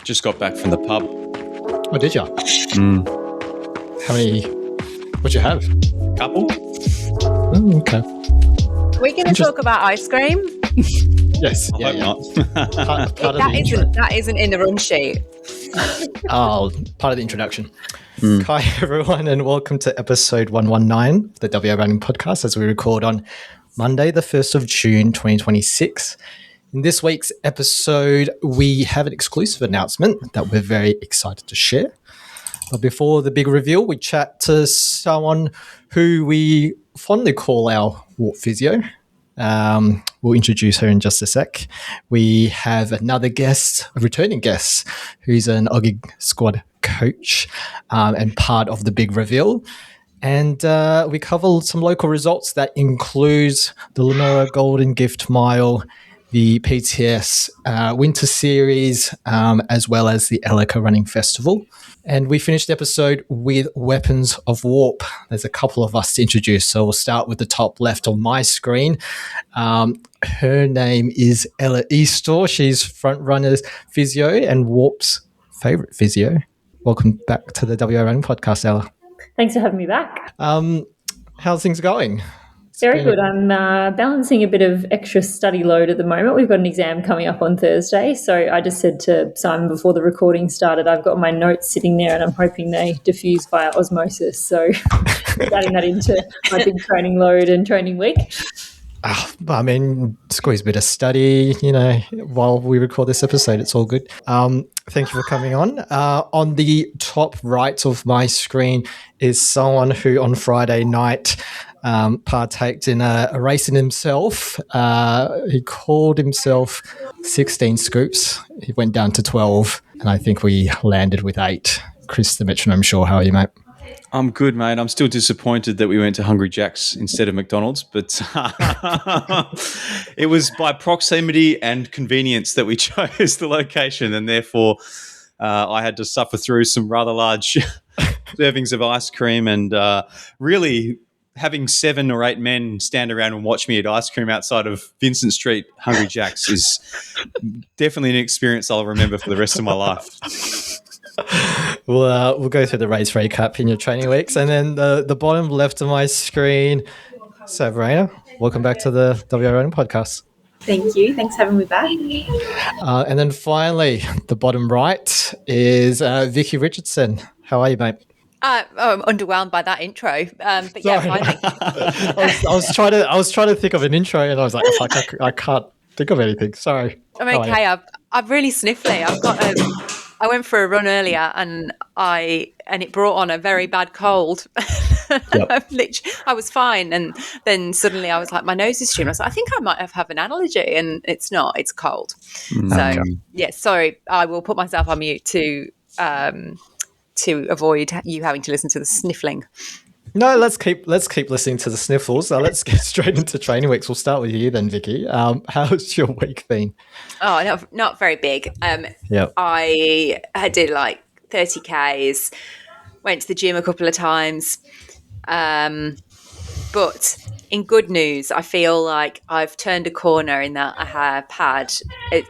Just got back from the pub. Oh, did you? How many? What'd you have? Couple? Okay. Are we going to talk about ice cream? Yes. I hope not. Part of the intro. That isn't in the run sheet. Oh, part of the introduction. Hi, everyone, and welcome to episode 119 of the WA Running Podcast as we record on Monday, the 1st of June, 2026. In this week's episode, we have an exclusive announcement that we're very excited to share. But before the big reveal, we chat to someone who we fondly call our walk physio. We'll introduce her in just a sec. We have another guest, a returning guest, who's an Oggy squad coach and part of the big reveal. And we cover some local results that includes the Lenora Golden Gift Mile, the PTS Winter Series, as well as the Elleker Running Festival. And we finished the episode with Weapons of Warp. There's a couple of us to introduce, so we'll start with the top left of my screen. Her name is Ella Eastor. She's front runner's physio and Warp's favourite physio. Welcome back to the WA Running Podcast, Ella. Thanks for having me back. How's things going? Very good. I'm balancing a bit of extra study load at the moment. We've got an exam coming up on Thursday. So I just said to Simon before the recording started, I've got my notes sitting there and I'm hoping they diffuse via osmosis. So adding that into my big training load and training week. I mean, squeeze a bit of study, while we record this episode. It's all good. Thank you for coming on. On the top right of my screen is someone who on Friday night partaked in a race in himself. He called himself 16 scoops. He went down to 12, and I think we landed with 8. Chris, the metronome Shaw, how are you, mate? I'm good, mate. I'm still disappointed that we went to Hungry Jack's instead of McDonald's, but it was by proximity and convenience that we chose the location, and therefore I had to suffer through some rather large servings of ice cream and really having 7 or 8 men stand around and watch me eat ice cream outside of Vincent Street Hungry Jack's is definitely an experience I'll remember for the rest of my life. We'll go through the race recap in your training weeks. And then the bottom left of my screen, Sabrina, welcome back to the WA Running Podcast. Thank you. Thanks for having me back. And then finally, the bottom right is Vicky Richardson. How are you, mate? I'm underwhelmed by that intro, but yeah, finally. I was trying to think of an intro, and I was like, I can't think of anything. Sorry. I'm okay. I'm really sniffly. I went for a run earlier, and it brought on a very bad cold. Yep. I was fine, and then suddenly I was like, my nose is streaming. I was like, I think I might have an allergy, and it's not. It's cold. So yeah, sorry. I will put myself on mute to avoid you having to listen to the sniffling. No, let's keep listening to the sniffles. Let's get straight into training weeks. We'll start with you then, Vicky. How's your week been? Oh, not very big. Yep. I did like 30 Ks, went to the gym a couple of times. But in good news, I feel like I've turned a corner in that I have had,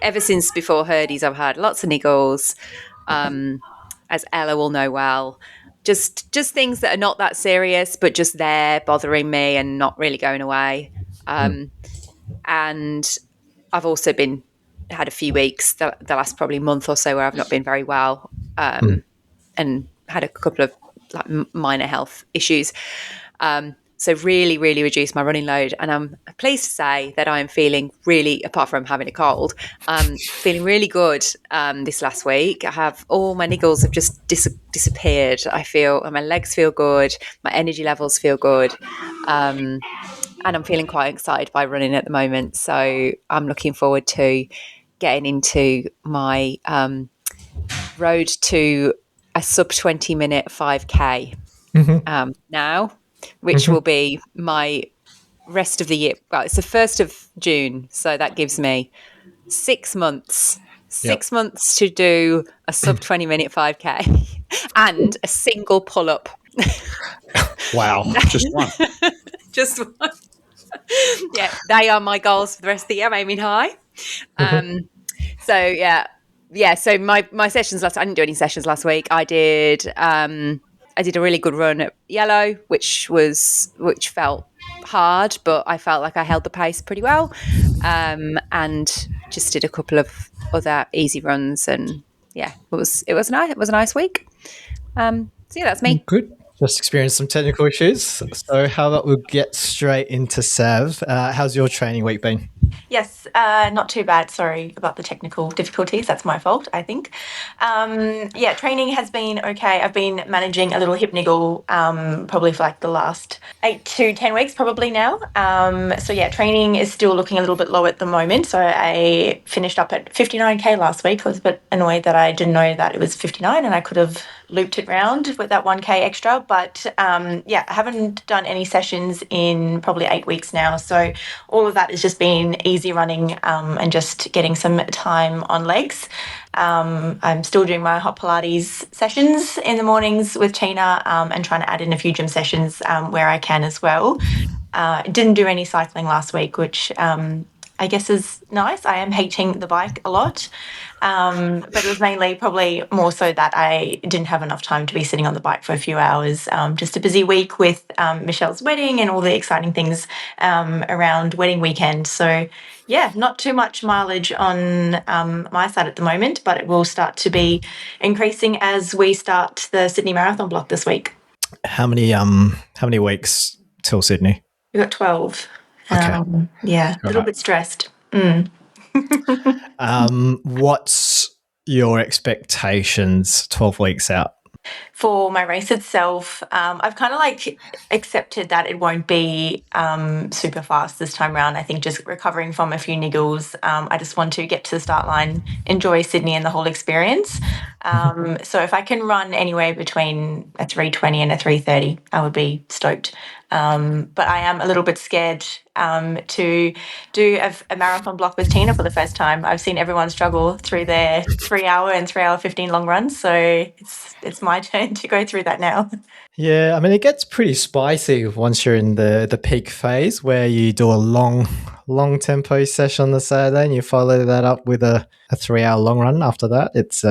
ever since before Hurdies, I've had lots of niggles, as Ella will know well. Just things that are not that serious, but just there bothering me and not really going away. And I've also had a few weeks, the last probably month or so, where I've not been very well, and had a couple of like minor health issues. So really, really reduced my running load. And I'm pleased to say that I'm feeling really, apart from having a cold, feeling really good this last week. I have all my niggles have just disappeared. My legs feel good. My energy levels feel good. And I'm feeling quite excited by running at the moment. So I'm looking forward to getting into my road to a sub 20 minute 5K now, which will be my rest of the year. Well, it's the 1st of June, so that gives me 6 months. 6 months to do a sub 20 minute 5K and a single pull up. Wow. Just one. Just one. Yeah, they are my goals for the rest of the year. I'm aiming high. So yeah, So my sessions I didn't do any sessions last week. I did a really good run at Yellow, which felt hard, but I felt like I held the pace pretty well. And just did a couple of other easy runs, and it was nice. It was a nice week. That's me. Good. Just experienced some technical issues. So how about we get straight into Sav? How's your training week been? Yes, not too bad. Sorry about the technical difficulties. That's my fault, I think. Training has been okay. I've been managing a little hip niggle probably for like the last 8 to 10 weeks probably now. Training is still looking a little bit low at the moment. So I finished up at 59K last week. I was a bit annoyed that I didn't know that it was 59 and I could have looped it round with that 1K extra. But I haven't done any sessions in probably 8 weeks now. So all of that has just been easy running and just getting some time on legs. I'm still doing my hot Pilates sessions in the mornings with Tina and trying to add in a few gym sessions where I can as well. Didn't do any cycling last week, which I guess is nice. I am hating the bike a lot. But it was mainly probably more so that I didn't have enough time to be sitting on the bike for a few hours. Just a busy week with Michelle's wedding and all the exciting things around wedding weekend. So, not too much mileage on my side at the moment, but it will start to be increasing as we start the Sydney Marathon block this week. How many weeks till Sydney? We've got 12. Okay. A little bit stressed. What's your expectations 12 weeks out? For my race itself, I've kind of like accepted that it won't be super fast this time around. I think just recovering from a few niggles. I just want to get to the start line, enjoy Sydney and the whole experience. So if I can run anywhere between a 3:20 and a 3:30, I would be stoked. But I am a little bit scared to do a marathon block with Tina for the first time. I've seen everyone struggle through their 3 hour and 3 hour 15 long runs. So it's my turn to go through that now. Yeah, I mean, it gets pretty spicy once you're in the peak phase where you do a long tempo session on the Saturday and you follow that up with a 3 hour long run after that. It's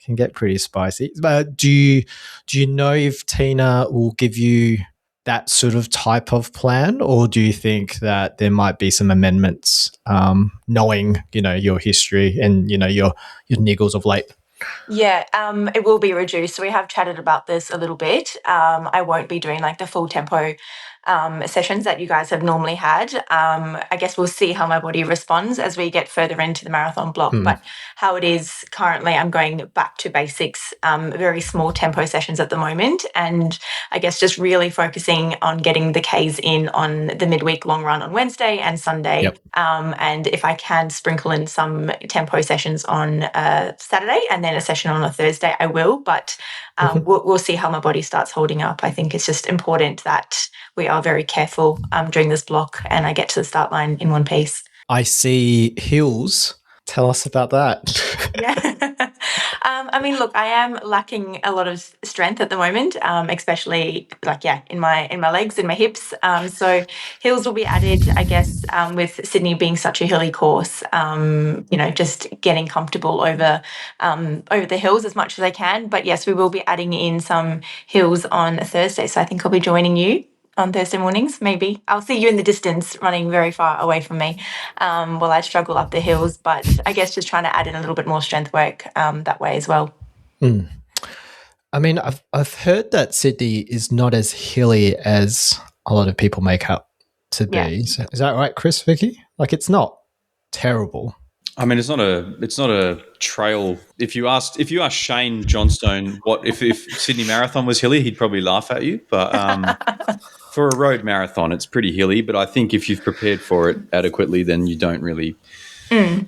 can get pretty spicy. But do you know if Tina will give you that sort of type of plan, or do you think that there might be some amendments, knowing your history and your niggles of late? Yeah, it will be reduced. We have chatted about this a little bit. I won't be doing like the full tempo sessions that you guys have normally had. I guess we'll see how my body responds as we get further into the marathon block. But how it is currently, I'm going back to basics, very small tempo sessions at the moment. And I guess just really focusing on getting the Ks in on the midweek long run on Wednesday and Sunday. Yep. And if I can sprinkle in some tempo sessions on Saturday and then a session on a Thursday, I will. But we'll see how my body starts holding up. I think it's just important that we are very careful during this block and I get to the start line in one piece. I see hills. Tell us about that. Yeah. I mean, look, I am lacking a lot of strength at the moment, especially in my legs and my hips. So hills will be added, I guess, with Sydney being such a hilly course, just getting comfortable over the hills as much as I can. But yes, we will be adding in some hills on Thursday. So I think I'll be joining you on Thursday mornings, maybe. I'll see you in the distance running very far away from me while I struggle up the hills. But I guess just trying to add in a little bit more strength work that way as well. I mean, I've heard that Sydney is not as hilly as a lot of people make up to be. Yeah. Is that right, Chris, Vicky? Like, it's not terrible. I mean, it's not a trail. If you asked Shane Johnstone if Sydney Marathon was hilly, he'd probably laugh at you. But for a road marathon, it's pretty hilly. But I think if you've prepared for it adequately, then you don't really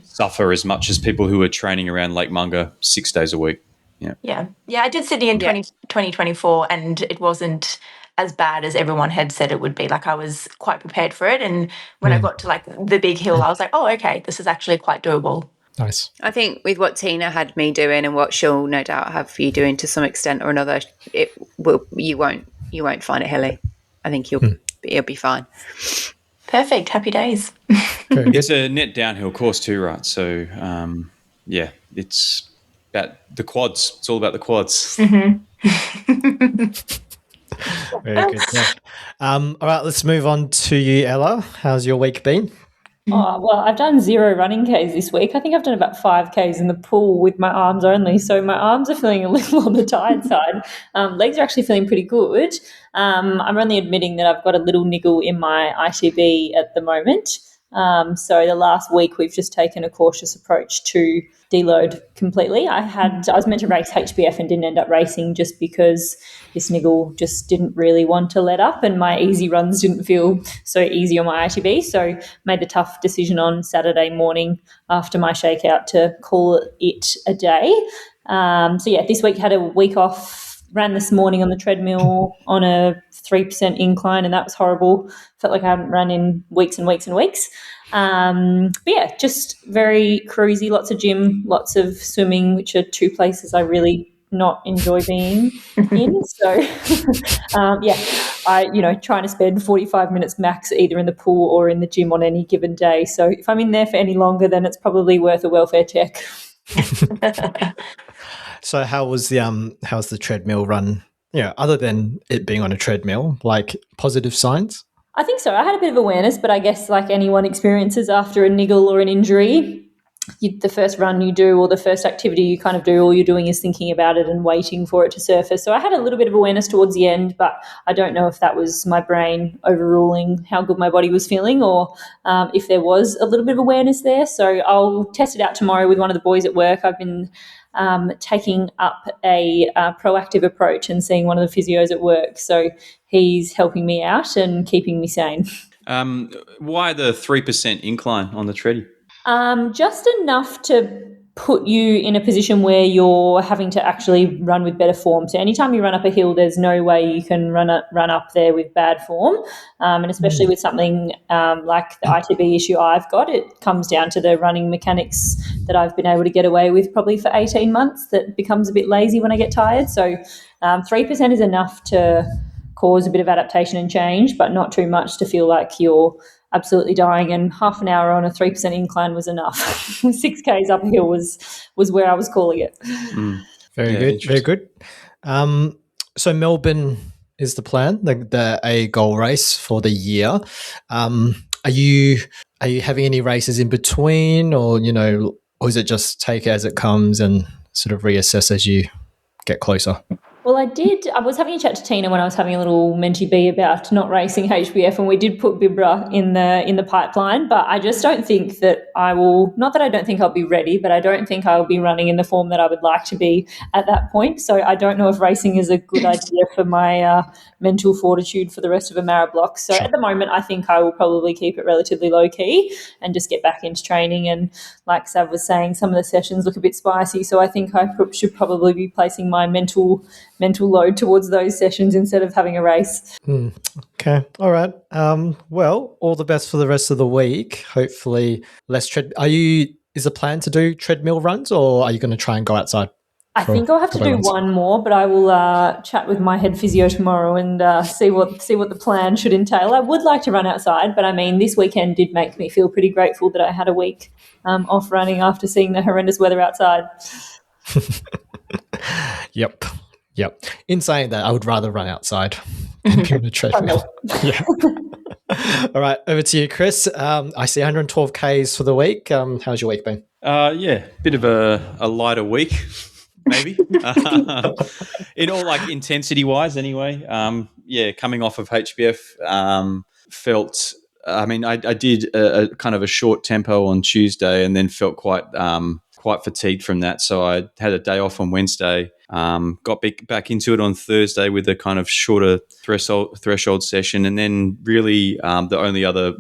suffer as much as people who are training around Lake Munga 6 days a week. Yeah. I did Sydney in 2024, and it wasn't as bad as everyone had said it would be. Like, I was quite prepared for it, and when I got to like the big hill, I was like, oh, okay, this is actually quite doable. Nice. I think with what Tina had me doing and what she'll no doubt have you doing to some extent or another, you won't find it hilly. I think you'll be fine. Perfect. Happy days. It's a net downhill course too, right? So, about the quads. It's all about the quads. Very good. Yeah. All right, let's move on to you, Ella. How's your week been? Oh, well, I've done 0 running Ks this week. I think I've done about 5 Ks in the pool with my arms only. So my arms are feeling a little on the tired side. Legs are actually feeling pretty good. I'm only admitting that I've got a little niggle in my ITB at the moment. So the last week we've just taken a cautious approach to deload completely. I was meant to race HBF and didn't end up racing just because this niggle just didn't really want to let up and my easy runs didn't feel so easy on my ITB. So made the tough decision on Saturday morning after my shakeout to call it a day. This week had a week off. Ran this morning on the treadmill on a 3% incline, and that was horrible. Felt like I hadn't run in weeks and weeks and weeks. Just very cruisy, lots of gym, lots of swimming, which are 2 places I really not enjoy being in. So, trying to spend 45 minutes max either in the pool or in the gym on any given day. So if I'm in there for any longer, then it's probably worth a welfare check. So how's the treadmill run? Other than it being on a treadmill, like positive signs? I think so. I had a bit of awareness, but I guess like anyone experiences after a niggle or an injury, the first run you do or the first activity you kind of do, all you're doing is thinking about it and waiting for it to surface. So I had a little bit of awareness towards the end, but I don't know if that was my brain overruling how good my body was feeling or if there was a little bit of awareness there. So I'll test it out tomorrow with one of the boys at work. I've been taking up a proactive approach and seeing one of the physios at work. So he's helping me out and keeping me sane. Why the 3% incline on the treadie? Just enough to put you in a position where you're having to actually run with better form. So anytime you run up a hill, there's no way you can run up there with bad form. And especially with something like the ITB issue I've got, it comes down to the running mechanics that I've been able to get away with probably for 18 months that becomes a bit lazy when I get tired. So 3% is enough to cause a bit of adaptation and change, but not too much to feel like you're absolutely dying, and half an hour on a 3% incline was enough. 6 Ks uphill was where I was calling it. Very good. So Melbourne is the plan, the A goal race for the year. Are you having any races in between, or or is it just take it as it comes and sort of reassess as you get closer? Well, I was having a chat to Tina when I was having a little mentee bee about not racing HBF, and we did put Bibra in the pipeline, but I just don't think that I will, not that I don't think I'll be ready, but I don't think I'll be running in the form that I would like to be at that point. So I don't know if racing is a good idea for my mental fortitude for the rest of a Mara block. So At the moment, I think I will probably keep it relatively low key and just get back into training. And like Sav was saying, some of the sessions look a bit spicy, so I think I should probably be placing my mental load towards those sessions instead of having a race. Okay. All right. Well, all the best for the rest of the week. Hopefully less is the plan to do treadmill runs, or are you going to try and go outside? I think I'll have to do one more, but I will chat with my head physio tomorrow and see what the plan should entail. I would like to run outside, but I mean, this weekend did make me feel pretty grateful that I had a week off running after seeing the horrendous weather outside. Yep. In saying that, I would rather run outside than be on a treadmill. Yeah. All right, over to you, Chris. I see 112 Ks for the week. How's your week been? Bit of a lighter week, maybe. In all, like, intensity-wise anyway. Coming off of HBF, felt... I mean, I did a kind of a short tempo on Tuesday and then felt quite fatigued from that. So I had a day off on Wednesday, got back into it on Thursday with a kind of shorter threshold session. And then really the only other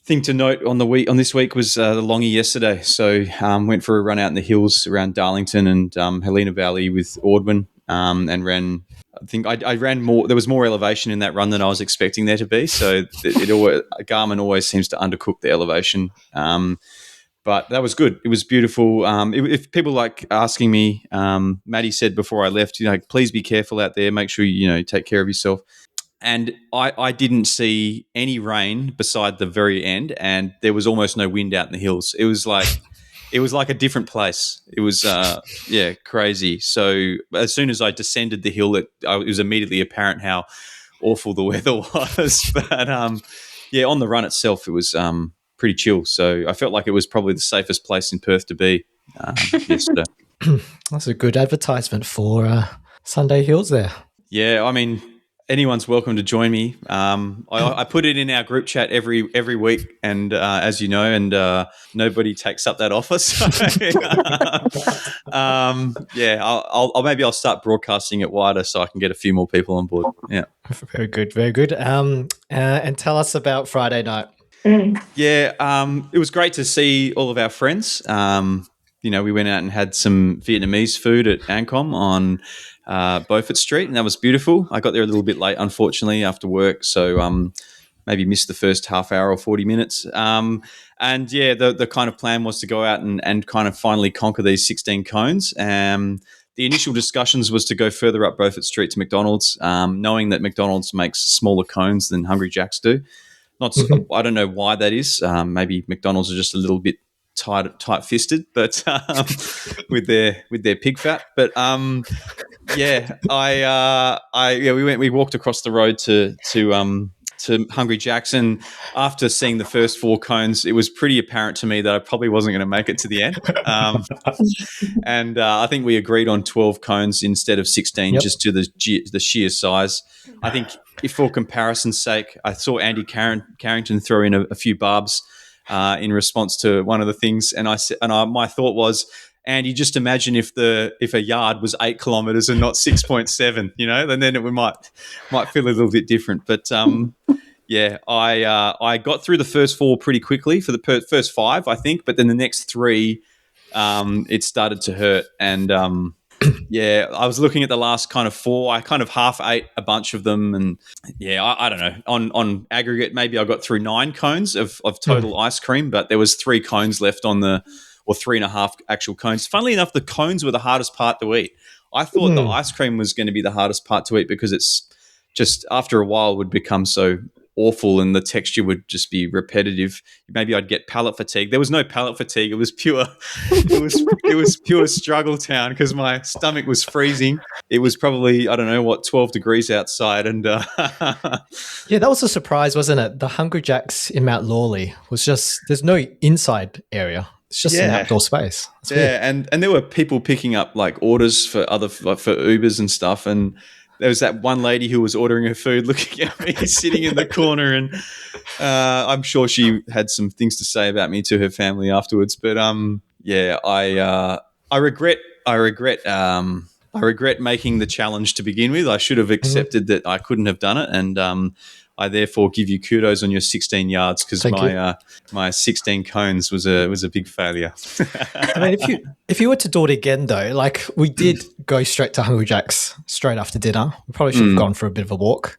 thing to note on this week was the longie yesterday. So went for a run out in the hills around Darlington and Helena Valley with Ordwin and ran... I think I ran more. There was more elevation in that run than I was expecting there to be. So Garmin always seems to undercook the elevation. But that was good. It was beautiful. If people like asking me, Maddie said before I left, please be careful out there. Make sure you take care of yourself. And I didn't see any rain beside the very end, and there was almost no wind out in the hills. It was like it was like a different place. It was crazy. So as soon as I descended the hill, it was immediately apparent how awful the weather was. But on the run itself, it was pretty chill. So I felt like it was probably the safest place in Perth to be yesterday. That's a good advertisement for Sunday Hills there. Yeah, I mean, anyone's welcome to join me. I put it in our group chat every week, and as you know, and nobody takes up that offer. So, I'll start broadcasting it wider so I can get a few more people on board. Yeah, very good, very good. And tell us about Friday night. Yeah, it was great to see all of our friends. We went out and had some Vietnamese food at Ancom on Beaufort Street, and that was beautiful. I got there a little bit late, unfortunately, after work, so maybe missed the first half hour or 40 minutes. The kind of plan was to go out and kind of finally conquer these 16 cones. The initial discussions was to go further up Beaufort Street to McDonald's, knowing that McDonald's makes smaller cones than Hungry Jack's do. I don't know why that is. Maybe McDonald's are just a little bit tight-fisted, but with their pig fat. But we walked across the road to Hungry Jack's, and after seeing the first 4 cones, it was pretty apparent to me that I probably wasn't going to make it to the end. I think we agreed on 12 cones instead of 16, just to the sheer size. I think, if for comparison's sake, I saw Andy Carrington throw in a few barbs in response to one of the things, and my thought was, Andy, just imagine if a yard was 8 kilometers and not 6.7, and then it might feel a little bit different. But I got through the first 4 pretty quickly for the first 5, I think, but then the next 3, it started to hurt, and I was looking at the last kind of 4. I kind of half ate a bunch of them, and I don't know. On aggregate, maybe I got through 9 cones of total ice cream, but there was 3 cones left or 3.5 actual cones. Funnily enough, the cones were the hardest part to eat. I thought the ice cream was going to be the hardest part to eat because it's just, after a while, would become so awful and the texture would just be repetitive. Maybe I'd get palate fatigue. There was no palate fatigue. It was pure struggle town because my stomach was freezing. It was probably, 12 degrees outside. And that was a surprise, wasn't it? The Hungry Jack's in Mount Lawley was just, there's no inside area. It's just an outdoor space. That's weird. And there were people picking up like orders for for Ubers and stuff, and there was that one lady who was ordering her food looking at me sitting in the corner, and I'm sure she had some things to say about me to her family afterwards. But I regret making the challenge to begin with. I should have accepted that I couldn't have done it, and I therefore give you kudos on your 16 yards because my 16 cones was a big failure. I mean, if you were to do it again though, like we did go straight to Hungry Jack's straight after dinner. We probably should have gone for a bit of a walk.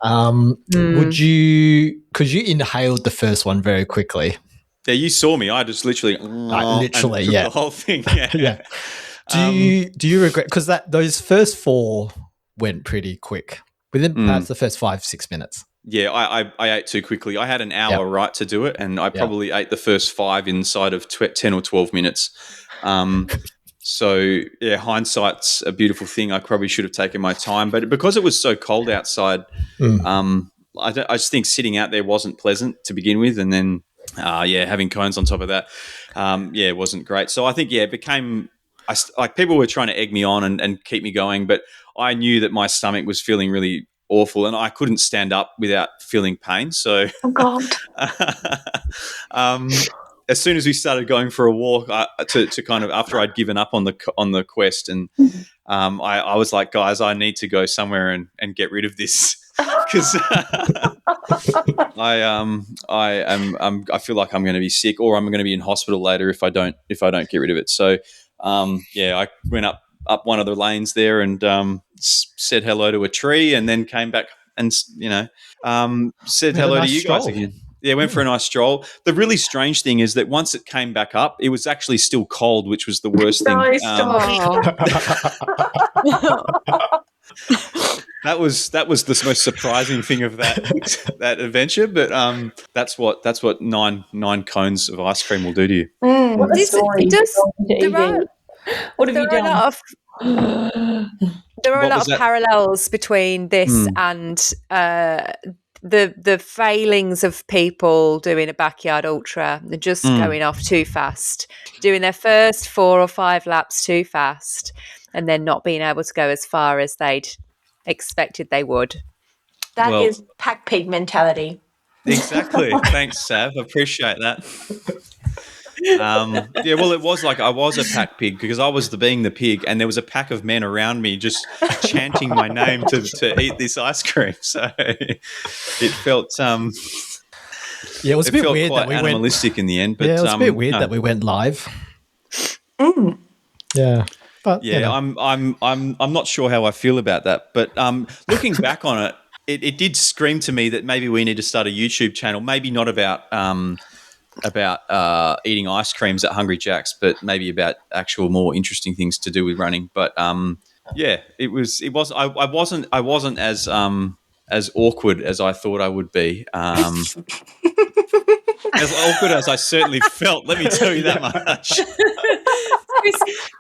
Could you inhaled the first one very quickly? Yeah, you saw me. I just literally the whole thing. Yeah. Do you regret, because those first 4 went pretty quick within perhaps the first 5-6 minutes? Yeah, I ate too quickly. I had an hour to do it, and I probably ate the first 5 inside of 10 or 12 minutes. Hindsight's a beautiful thing. I probably should have taken my time, but because it was so cold outside, I just think sitting out there wasn't pleasant to begin with, and then having cones on top of that, it wasn't great. So I think it became people were trying to egg me on and keep me going, but I knew that my stomach was feeling really awful, and I couldn't stand up without feeling pain. So, oh God. As soon as we started going for a walk, to kind of after I'd given up on the quest, and I was like, guys, I need to go somewhere and get rid of this because I feel like I'm going to be sick, or I'm going to be in hospital later if I don't get rid of it. So, I went up one of the lanes there and said hello to a tree, and then came back and said hello to you guys again. Yeah, went for a nice stroll. The really strange thing is that once it came back up, it was actually still cold, which was the worst thing. that was the most surprising thing of that adventure. But that's what nine cones of ice cream will do to you. What a story. What have you done? There are a What lot was of that? parallels between this and the failings of people doing a backyard ultra. They're just going off too fast, doing their first 4 or 5 laps too fast, and then not being able to go as far as they'd expected they would. That is pack pig mentality. Exactly. Thanks, Sav. I appreciate that. It was like I was a pack pig because I was being the pig, and there was a pack of men around me just chanting my name to eat this ice cream. So it felt it was a bit weird quite that we animalistic in the end. But it was a bit weird that we went live. Yeah, but I'm not sure how I feel about that. But looking back on it, it did scream to me that maybe we need to start a YouTube channel. Maybe not about eating ice creams at Hungry Jack's, but maybe about actual more interesting things to do with running. But it was. I wasn't as awkward as I thought I would be. As awkward as I certainly felt. Let me tell you that much.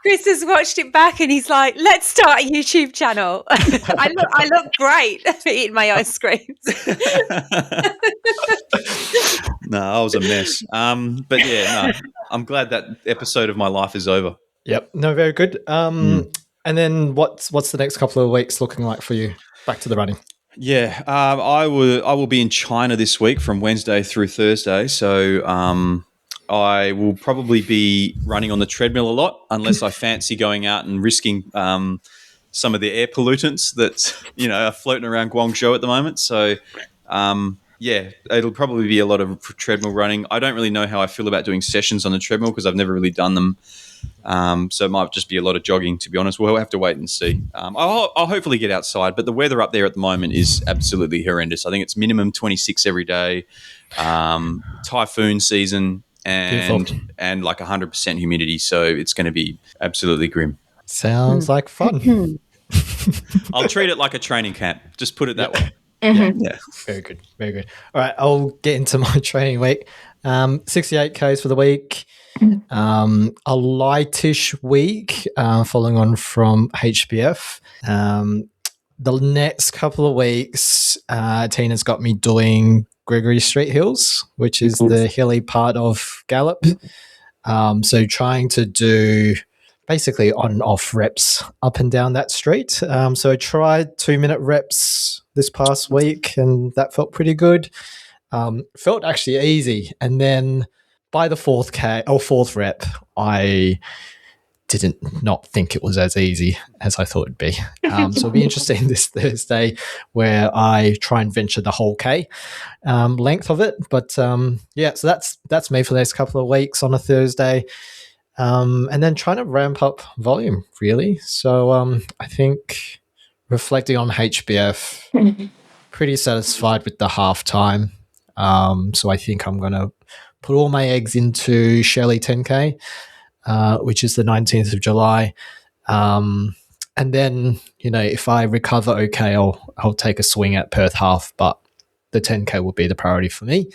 Chris has watched it back and he's like, "Let's start a YouTube channel." I look great eating my ice creams. No, I was a mess. But I'm glad that episode of my life is over. Yep. No, very good. And then what's the next couple of weeks looking like for you? Back to the running. Yeah, I will be in China this week from Wednesday through Thursday. So I will probably be running on the treadmill a lot, unless I fancy going out and risking some of the air pollutants that are floating around Guangzhou at the moment. So it'll probably be a lot of treadmill running. I don't really know how I feel about doing sessions on the treadmill because I've never really done them. So it might just be a lot of jogging, to be honest. We'll have to wait and see. I'll hopefully get outside, but the weather up there at the moment is absolutely horrendous. I think it's minimum 26 every day, typhoon season, and like 100% humidity. So it's going to be absolutely grim. Sounds like fun. I'll treat it like a training camp. Just put it that way. Yeah. Very good. Very good. All right. I'll get into my training week. 68 Ks for the week. A lightish week following on from HBF. The next couple of weeks, Tina's got me doing Gregory Street Hills, which is the hilly part of Gallop. So trying to do basically on and off reps up and down that street. So I tried 2-minute reps this past week, and that felt pretty good. Felt actually easy. And then by the fourth rep, I didn't not think it was as easy as I thought it'd be. So it'll be interesting this Thursday where I try and venture the whole K length of it. But so that's me for the next couple of weeks on a Thursday. And then trying to ramp up volume, really. So I think reflecting on HBF, pretty satisfied with the half time. So I think I'm going to put all my eggs into Shirley 10K, which is the 19th of July. And then, if I recover okay, I'll take a swing at Perth half, but the 10K will be the priority for me.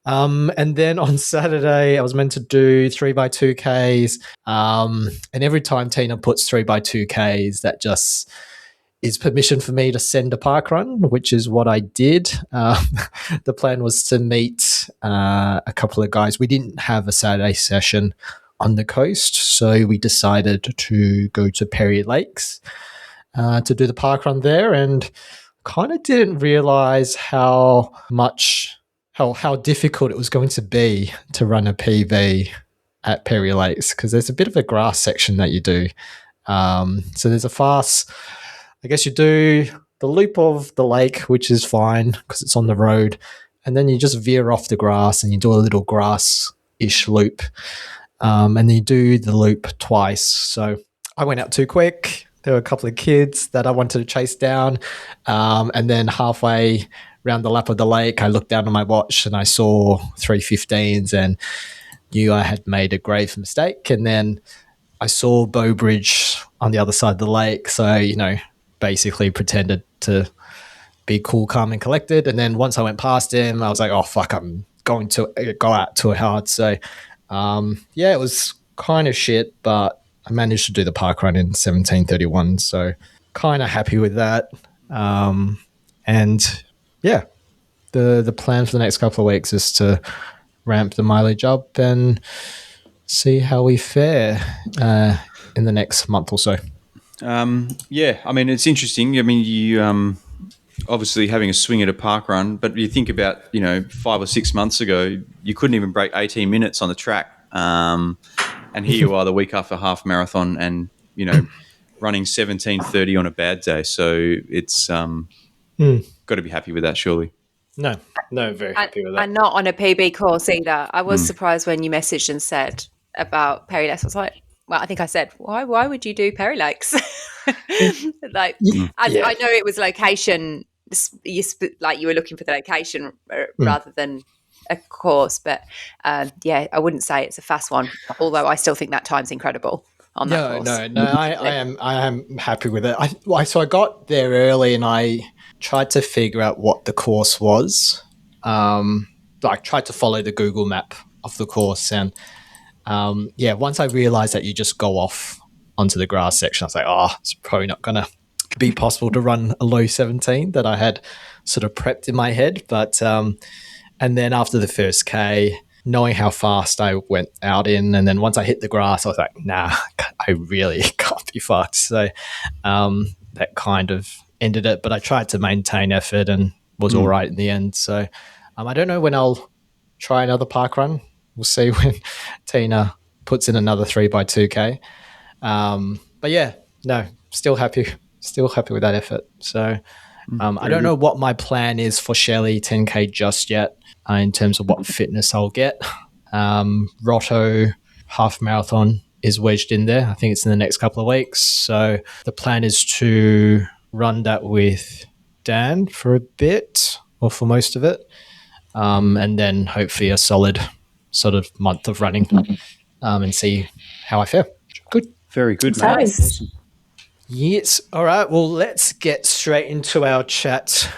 And then on Saturday, I was meant to do 3x2Ks. And every time Tina puts 3x2Ks, that just is permission for me to send a park run, which is what I did. The plan was to meet a couple of guys. We didn't have a Saturday session on the coast, so we decided to go to Perry Lakes to do the park run there, and kind of didn't realize how difficult it was going to be to run a PB at Perry Lakes, because there's a bit of a grass section that you do. So there's a fast, I guess you do the loop of the lake, which is fine because it's on the road, and then you just veer off the grass and you do a little grass-ish loop, and then you do the loop twice. So I went out too quick. There were a couple of kids that I wanted to chase down, and then halfway around the lap of the lake, I looked down on my watch and I saw 3:15s and knew I had made a grave mistake. And then I saw Bowbridge on the other side of the lake, so basically pretended to be cool, calm, and collected. And then once I went past him, I was like, oh, fuck, I'm going to go out too hard. So, it was kind of shit, but I managed to do the park run in 17:31. So kind of happy with that. The plan for the next couple of weeks is to ramp the mileage up and see how we fare in the next month or so. I mean, it's interesting. I mean, you obviously having a swing at a park run, but you think about, 5 or 6 months ago, you couldn't even break 18 minutes on the track. And here you are the week after half marathon and, running 17:30 on a bad day. So it's got to be happy with that, surely. No, very happy with that. And not on a PB course either. I was surprised when you messaged and said about Perry Lakes. I was like, well, I think I said, why would you do Perry Lakes? I know it was location, you were looking for the location rather than a course, but I wouldn't say it's a fast one, although I still think that time's incredible on that course. No, I am happy with it. So I got there early and I tried to figure out what the course was. Tried to follow the Google map of the course, and once I realized that you just go off onto the grass section, I was like, it's probably not gonna be possible to run a low 17 that I had sort of prepped in my head. But and then after the first K, knowing how fast I went out in, and then once I hit the grass, I was like, nah, I really can't be fucked. So that kind of ended it, but I tried to maintain effort and was all right in the end. So I don't know when I'll try another park run. We'll see when Tina puts in another 3x2K. Still happy with that effort. So I don't know what my plan is for Shelley 10K just yet in terms of what fitness I'll get. Roto half marathon is wedged in there. I think it's in the next couple of weeks. So the plan is to run that with Dan for a bit or for most of it. And then hopefully a solid sort of month of running and see how I fare. Good. Very good, mate. Awesome. Yes. All right. Well, let's get straight into our chat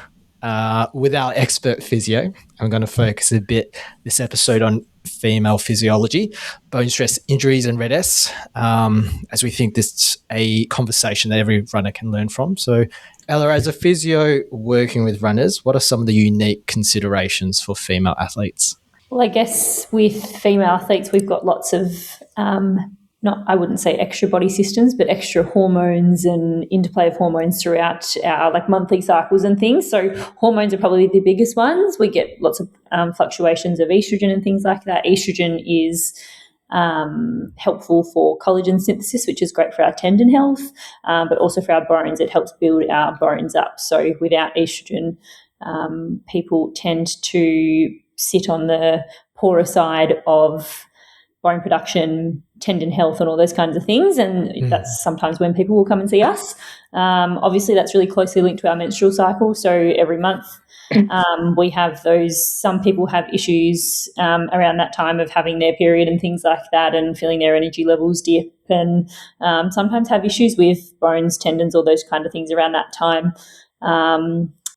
with our expert physio. I'm going to focus a bit this episode on female physiology, bone stress injuries and red S, as we think this is a conversation that every runner can learn from. So, Ella, as a physio working with runners, what are some of the unique considerations for female athletes? Well, I guess with female athletes, we've got lots of I wouldn't say extra body systems, but extra hormones and interplay of hormones throughout our monthly cycles and things. So hormones are probably the biggest ones. We get lots of fluctuations of estrogen and things like that. Estrogen is helpful for collagen synthesis, which is great for our tendon health, but also for our bones. It helps build our bones up. So without estrogen, people tend to sit on the poorer side of bone production, tendon health, and all those kinds of things. And that's sometimes when people will come and see us. Obviously, that's really closely linked to our menstrual cycle. So every month we have those. Some people have issues around that time of having their period and things like that, and feeling their energy levels dip, and sometimes have issues with bones, tendons, all those kind of things around that time.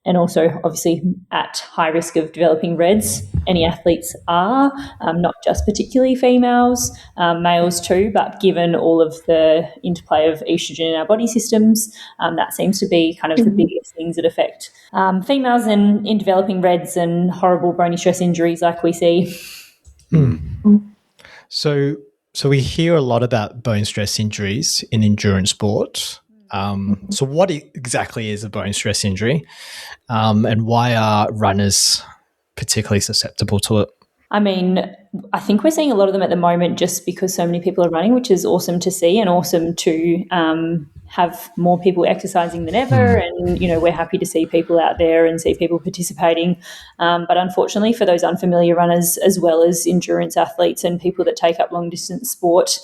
And also, obviously, at high risk of developing REDS. Any athletes are, not just particularly females, males too, but given all of the interplay of estrogen in our body systems, that seems to be kind of the biggest things that affect females in developing REDS and horrible bony stress injuries like we see. So we hear a lot about bone stress injuries in endurance sport. So what exactly is a bone stress injury, and why are runners particularly susceptible to it? I mean, I think we're seeing a lot of them at the moment just because so many people are running, which is awesome to see and awesome to have more people exercising than ever. And, we're happy to see people out there and see people participating. But unfortunately for those unfamiliar runners, as well as endurance athletes and people that take up long distance sport,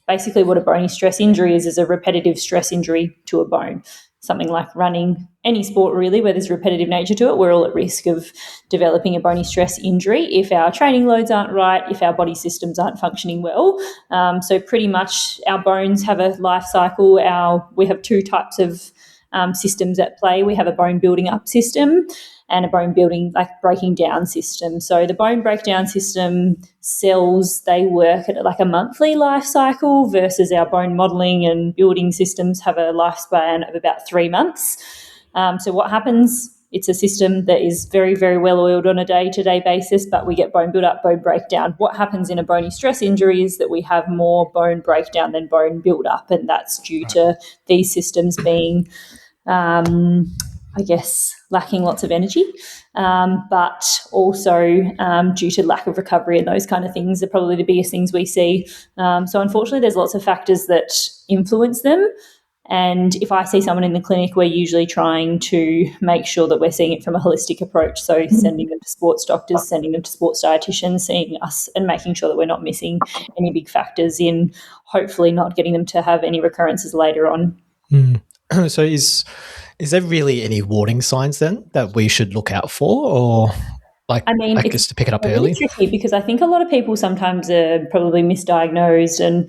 basically what a bony stress injury is a repetitive stress injury to a bone. Something like running, any sport really where there's repetitive nature to it, we're all at risk of developing a bony stress injury if our training loads aren't right, if our body systems aren't functioning well. So pretty much our bones have a life cycle. We have two types of systems at play. We have a bone building up system and a bone building, like breaking down system. So the bone breakdown system cells, they work at like a monthly life cycle versus our bone modelling and building systems have a lifespan of about 3 months. So what happens? It's a system that is very, very well oiled on a day-to-day basis, but we get bone build-up, bone breakdown. What happens in a bony stress injury is that we have more bone breakdown than bone build-up, and that's due to these systems being I guess, lacking lots of energy, but also due to lack of recovery and those kind of things are probably the biggest things we see. So unfortunately, there's lots of factors that influence them. And if I see someone in the clinic, we're usually trying to make sure that we're seeing it from a holistic approach. So sending them to sports doctors, sending them to sports dietitians, seeing us and making sure that we're not missing any big factors in hopefully not getting them to have any recurrences later on. So is there really any warning signs then that we should look out for, or I guess to pick it up early? It's tricky because I think a lot of people sometimes are probably misdiagnosed, and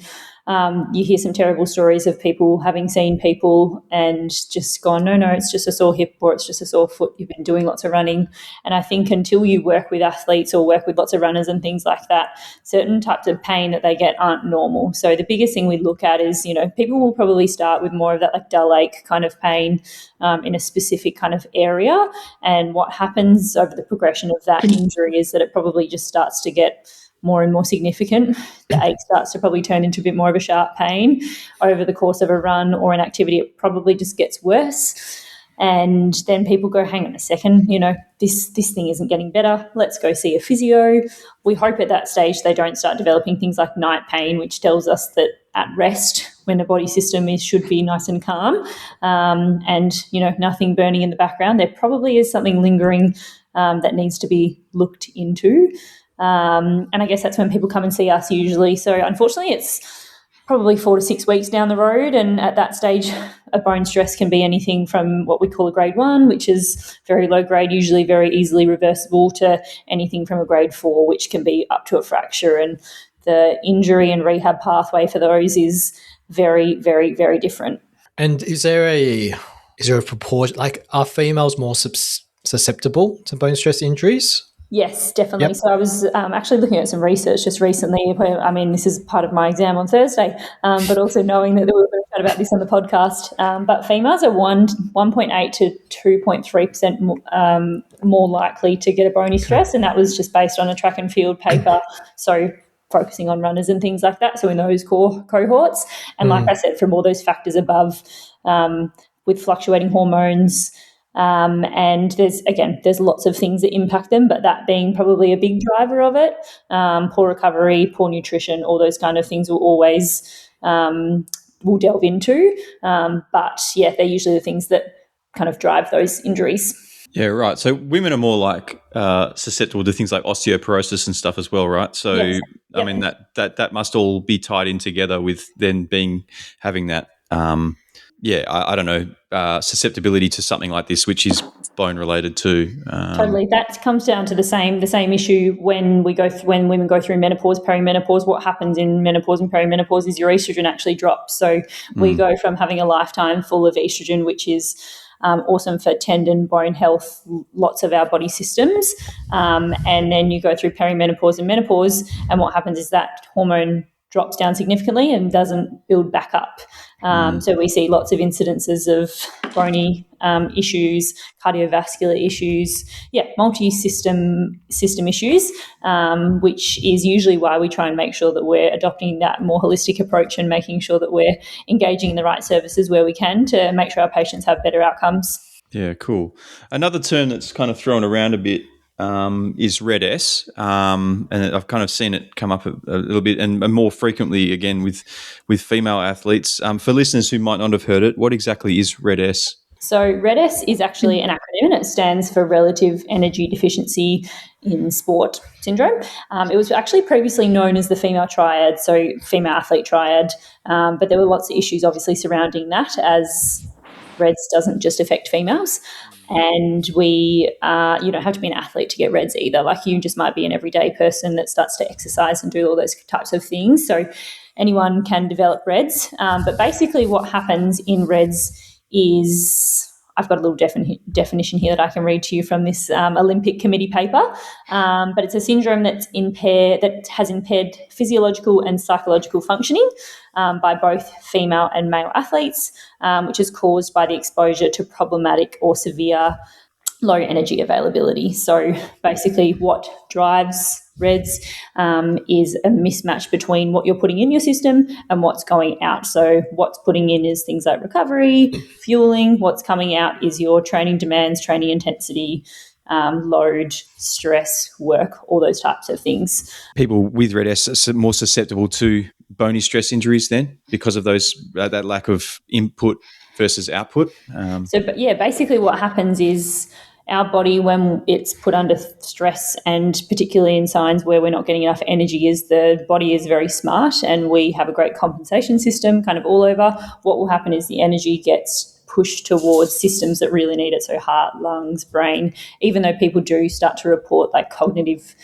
you hear some terrible stories of people having seen people and just gone, no, it's just a sore hip or it's just a sore foot. You've been doing lots of running. And I think until you work with athletes or work with lots of runners and things like that, certain types of pain that they get aren't normal. So the biggest thing we look at is, people will probably start with more of that like dull ache kind of pain in a specific kind of area. And what happens over the progression of that injury is that it probably just starts to get more and more significant. The ache starts to probably turn into a bit more of a sharp pain over the course of a run or an activity. It probably just gets worse. And then people go, hang on a second, this thing isn't getting better. Let's go see a physio. We hope at that stage they don't start developing things like night pain, which tells us that at rest, when the body system should be nice and calm, and nothing burning in the background, there probably is something lingering that needs to be looked into. And I guess that's when people come and see us usually. So unfortunately, it's probably 4 to 6 weeks down the road. And at that stage, a bone stress can be anything from what we call a grade 1, which is very low grade, usually very easily reversible, to anything from a grade 4, which can be up to a fracture. And the injury and rehab pathway for those is very, very, very different. And is there a proportion, like are females more susceptible to bone stress injuries? Yes, definitely. Yep. So I was actually looking at some research just recently. I mean, this is part of my exam on Thursday, but also knowing that we were going to chat about this on the podcast. But females are 1.8 to 2.3% more likely to get a bony stress, and that was just based on a track and field paper. So focusing on runners and things like that. So in those core cohorts, and like I said, from all those factors above, with fluctuating hormones. And there's lots of things that impact them, but that being probably a big driver of it. Poor recovery, poor nutrition, all those kind of things will always we'll delve into. But yeah, they're usually the things that kind of drive those injuries. Yeah, right. So women are more like susceptible to things like osteoporosis and stuff as well, right? So Yes. I mean that must all be tied in together with then having that. I don't know, susceptibility to something like this, which is bone related too. Totally. That comes down to the same issue when women go through menopause, perimenopause. What happens in menopause and perimenopause is your estrogen actually drops. So we go from having a lifetime full of estrogen, which is awesome for tendon, bone health, lots of our body systems. And then you go through perimenopause and menopause, and what happens is that hormone drops down significantly and doesn't build back up. So we see lots of incidences of bony issues, cardiovascular issues, multi-system issues, which is usually why we try and make sure that we're adopting that more holistic approach and making sure that we're engaging in the right services where we can to make sure our patients have better outcomes. Yeah, cool. Another term that's kind of thrown around a bit is RED-S, and I've kind of seen it come up a little bit and more frequently again with female athletes. For listeners who might not have heard it, what exactly is RED-S? So RED-S is actually an acronym, and it stands for Relative Energy Deficiency in Sport Syndrome. It was actually previously known as the female triad, so female athlete triad, but there were lots of issues obviously surrounding that, as REDS doesn't just affect females. And you don't have to be an athlete to get REDS either. Like you just might be an everyday person that starts to exercise and do all those types of things. So anyone can develop REDS. But basically what happens in REDS is, I've got a little definition here that I can read to you from this Olympic Committee paper, but it's a syndrome that has impaired physiological and psychological functioning by both female and male athletes, which is caused by the exposure to problematic or severe low energy availability. So basically what drives REDS is a mismatch between what you're putting in your system and what's going out. So what's putting in is things like recovery, fueling. What's coming out is your training demands, training intensity, load, stress, work, all those types of things. People with RED-S are more susceptible to bony stress injuries then because of those that lack of input versus output. Basically what happens is our body, when it's put under stress, and particularly in signs where we're not getting enough energy, is the body is very smart and we have a great compensation system kind of all over. What will happen is the energy gets pushed towards systems that really need it, so heart, lungs, brain, even though people do start to report like cognitive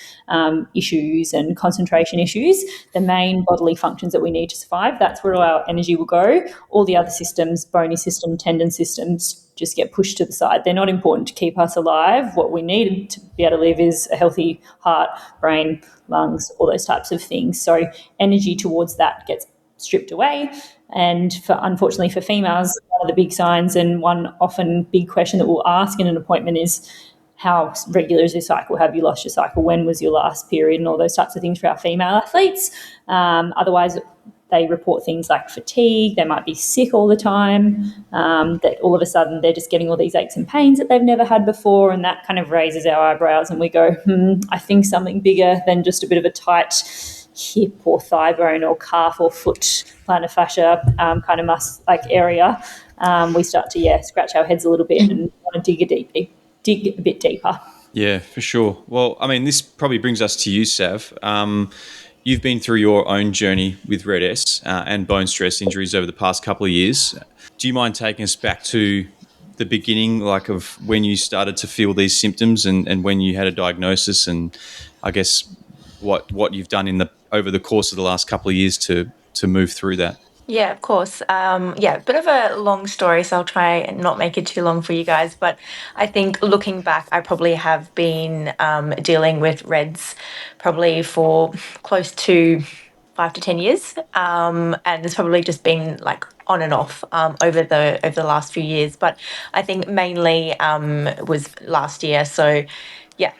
issues and concentration issues, the main bodily functions that we need to survive, that's where all our energy will go. All the other systems, bony system, tendon systems, just get pushed to the side. They're not important to keep us alive. What we need to be able to live is a healthy heart, brain, lungs, all those types of things. So energy towards that gets stripped away. And unfortunately for females, one of the big signs and one often big question that we'll ask in an appointment is, how regular is your cycle? Have you lost your cycle? When was your last period? And all those types of things for our female athletes. Otherwise, they report things like fatigue. They might be sick all the time, that all of a sudden they're just getting all these aches and pains that they've never had before, and that kind of raises our eyebrows and we go, I think something bigger than just a bit of a tight hip or thigh bone or calf or foot plantar fascia kind of area. We start to scratch our heads a little bit and want to dig a bit deeper. Yeah, for sure. Well, I mean, this probably brings us to you, Sav. You've been through your own journey with RED-S and bone stress injuries over the past couple of years. Do you mind taking us back to the beginning, like of when you started to feel these symptoms and when you had a diagnosis, and I guess what you've done over the course of the last couple of years to move through that? Yeah, of course. Bit of a long story, so I'll try and not make it too long for you guys. But I think looking back, I probably have been dealing with REDS probably for close to 5 to 10 years, and it's probably just been like on and off over the last few years. But I think mainly was last year. So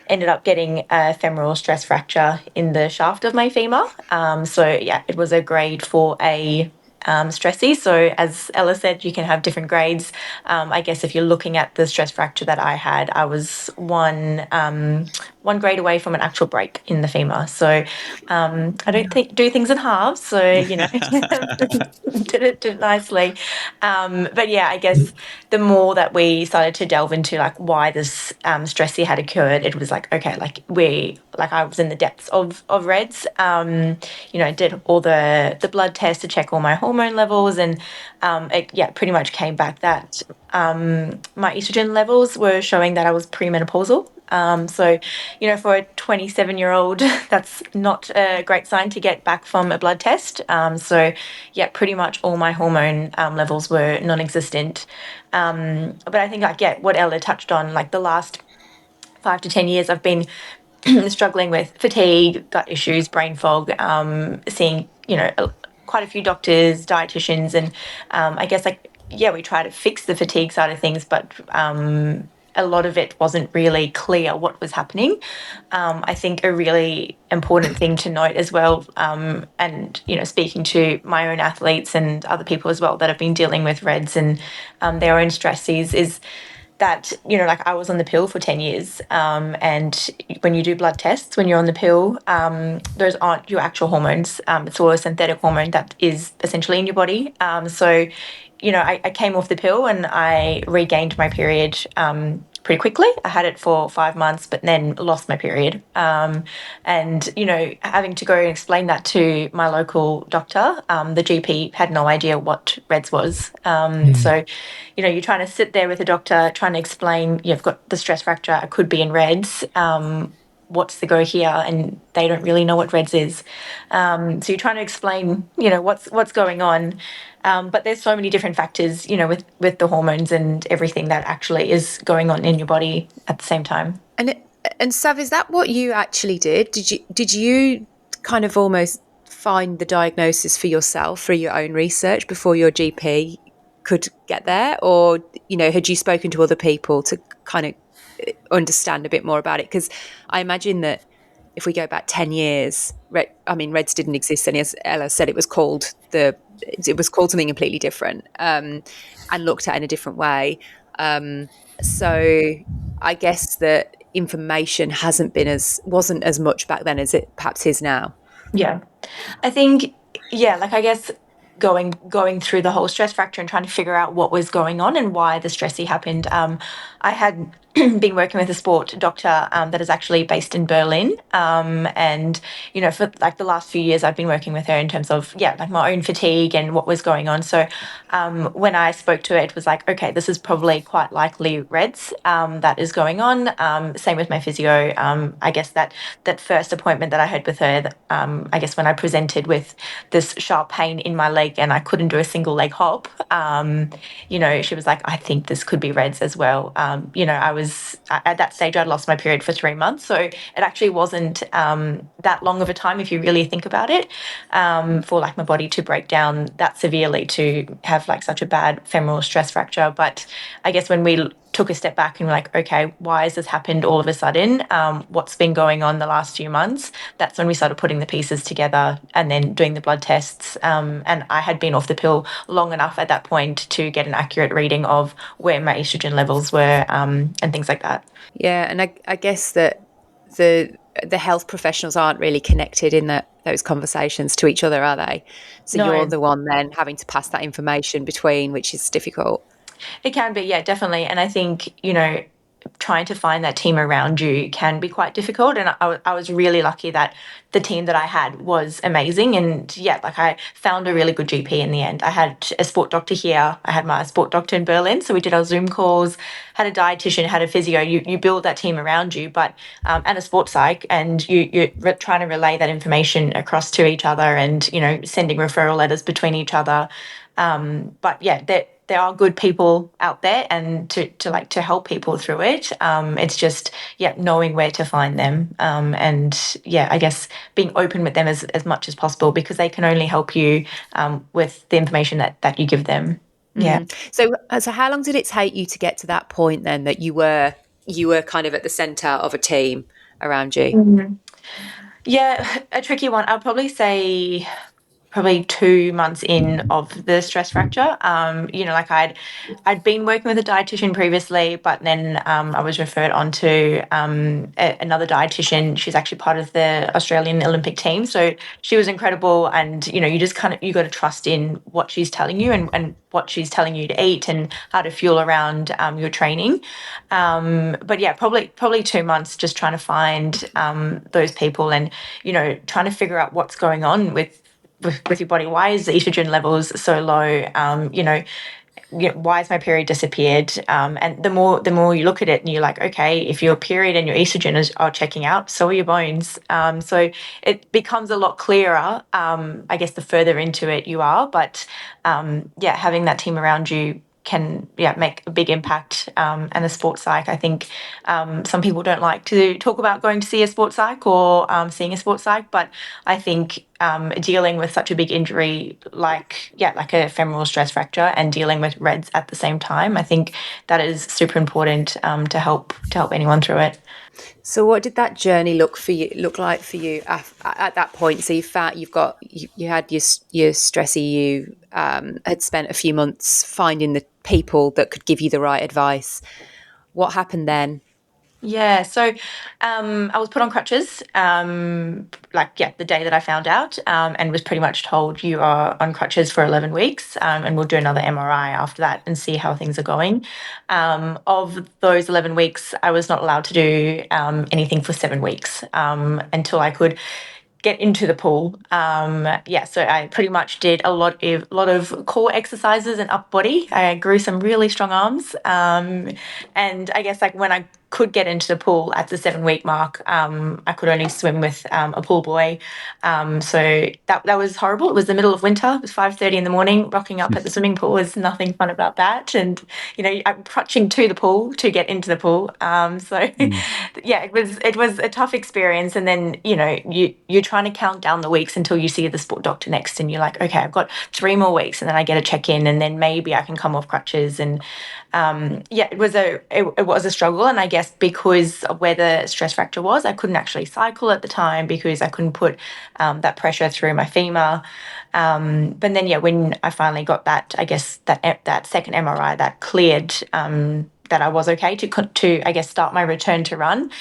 ended up getting a femoral stress fracture in the shaft of my femur. It was a grade 4A stressy. So as Ella said, you can have different grades. I guess if you're looking at the stress fracture that I had, I was one grade away from an actual break in the femur. So I don't do things in halves. So, did it nicely. I guess the more that we started to delve into like why this stressy had occurred, it was like, okay, I was in the depths of REDS, did all the blood tests to check all my hormone levels, and it pretty much came back that my estrogen levels were showing that I was premenopausal. For a 27-year-old, that's not a great sign to get back from a blood test. Pretty much all my hormone levels were non-existent. But I think what Ella touched on, like the last 5 to 10 years, I've been struggling with fatigue, gut issues, brain fog, seeing, quite a few doctors, dietitians, and we try to fix the fatigue side of things, but a lot of it wasn't really clear what was happening. I think a really important thing to note as well, and speaking to my own athletes and other people as well that have been dealing with REDS and their own stresses, is that I was on the pill for 10 years, and when you do blood tests when you're on the pill, those aren't your actual hormones. It's all a synthetic hormone that is essentially in your body. I came off the pill and I regained my period pretty quickly. I had it for 5 months, but then lost my period. Having to go and explain that to my local doctor, the GP had no idea what REDS was. So, you're trying to sit there with a doctor, trying to explain, you've got the stress fracture, I could be in REDS. what's the go here, and they don't really know what REDS is. So you're trying to explain, what's going on. But there's so many different factors, with the hormones and everything that actually is going on in your body at the same time. And Sav, is that what you actually did? Did you kind of almost find the diagnosis for yourself through your own research before your GP could get there? Or, had you spoken to other people to kind of understand a bit more about it? Because I imagine that if we go back 10 years, REDS didn't exist. And as Ella said, it was called something completely different, and looked at in a different way. So I guess that information wasn't as much back then as it perhaps is now. Yeah. I think, I guess going through the whole stress fracture and trying to figure out what was going on and why the stressy happened. I had been working with a sport doctor that is actually based in Berlin. And, for like the last few years, I've been working with her in terms of, like my own fatigue and what was going on. So when I spoke to her, it was like, okay, this is probably quite likely REDS that is going on. Same with my physio. I guess that first appointment that I had with her, I guess when I presented with this sharp pain in my leg and I couldn't do a single leg hop, she was like, I think this could be REDS as well. I was at that stage, I'd lost my period for 3 months. So it actually wasn't that long of a time, if you really think about it, for like my body to break down that severely to have like such a bad femoral stress fracture. But I guess when we took a step back and we're like, okay, why has this happened all of a sudden? What's been going on the last few months? That's when we started putting the pieces together and then doing the blood tests. And I had been off the pill long enough at that point to get an accurate reading of where my estrogen levels were and things like that. Yeah, and I guess that the health professionals aren't really connected in those conversations to each other, are they? So No. You're the one then having to pass that information between, which is difficult. It can be, yeah, definitely. And I think, trying to find that team around you can be quite difficult. And I was really lucky that the team that I had was amazing. And I found a really good GP in the end. I had a sport doctor here. I had my sport doctor in Berlin. So we did our Zoom calls, had a dietitian, had a physio. You build that team around you, but and a sports psych, and you're trying to relay that information across to each other and, sending referral letters between each other. But there are good people out there and to help people through it. It's just, knowing where to find them. And I guess being open with them as much as possible, because they can only help you with the information that you give them. Yeah. Mm-hmm. So how long did it take you to get to that point then that you were kind of at the centre of a team around you? Mm-hmm. Yeah, a tricky one. I'd probably say 2 months in of the stress fracture. I'd been working with a dietitian previously, but then I was referred on to another dietitian. She's actually part of the Australian Olympic team, so she was incredible. And you just you got to trust in what she's telling you and what she's telling you to eat and how to fuel around your training. But probably 2 months just trying to find those people and trying to figure out what's going on with your body. Why is the estrogen levels so low? Why has my period disappeared? And the more you look at it and you're like, okay, if your period and your estrogen are checking out, so are your bones. So it becomes a lot clearer, I guess, the further into it you are. But having that team around you can make a big impact. And the sports psych, I think some people don't like to talk about going to see a sports psych or seeing a sports psych, but I think dealing with such a big injury like a femoral stress fracture and dealing with REDS at the same time, I think that is super important to help anyone through it. So what did that journey look like for you at that point? So you had your stressy, you had spent a few months finding the people that could give you the right advice. What happened then? Yeah, so I was put on crutches, the day that I found out, and was pretty much told you are on crutches for 11 weeks, and we'll do another MRI after that and see how things are going. Of those 11 weeks, I was not allowed to do anything for 7 weeks until I could get into the pool. So I pretty much did a lot of core exercises and up body. I grew some really strong arms. And I guess when I could get into the pool at the 7-week mark. I could only swim with a pool boy. So that was horrible. It was the middle of winter. It was 5:30 in the morning. Rocking up at the swimming pool was nothing fun about that. And, I'm crutching to the pool to get into the pool. Yeah, it was a tough experience. And then, you're trying to count down the weeks until you see the sport doctor next. And you're like, okay, I've got 3 more weeks, and then I get a check-in, and then maybe I can come off crutches. And it was a struggle. And I guess because of where the stress fracture was, I couldn't actually cycle at the time because I couldn't put that pressure through my femur. But then, when I finally got that, I guess that second MRI that cleared, that I was okay to I guess start my return to run.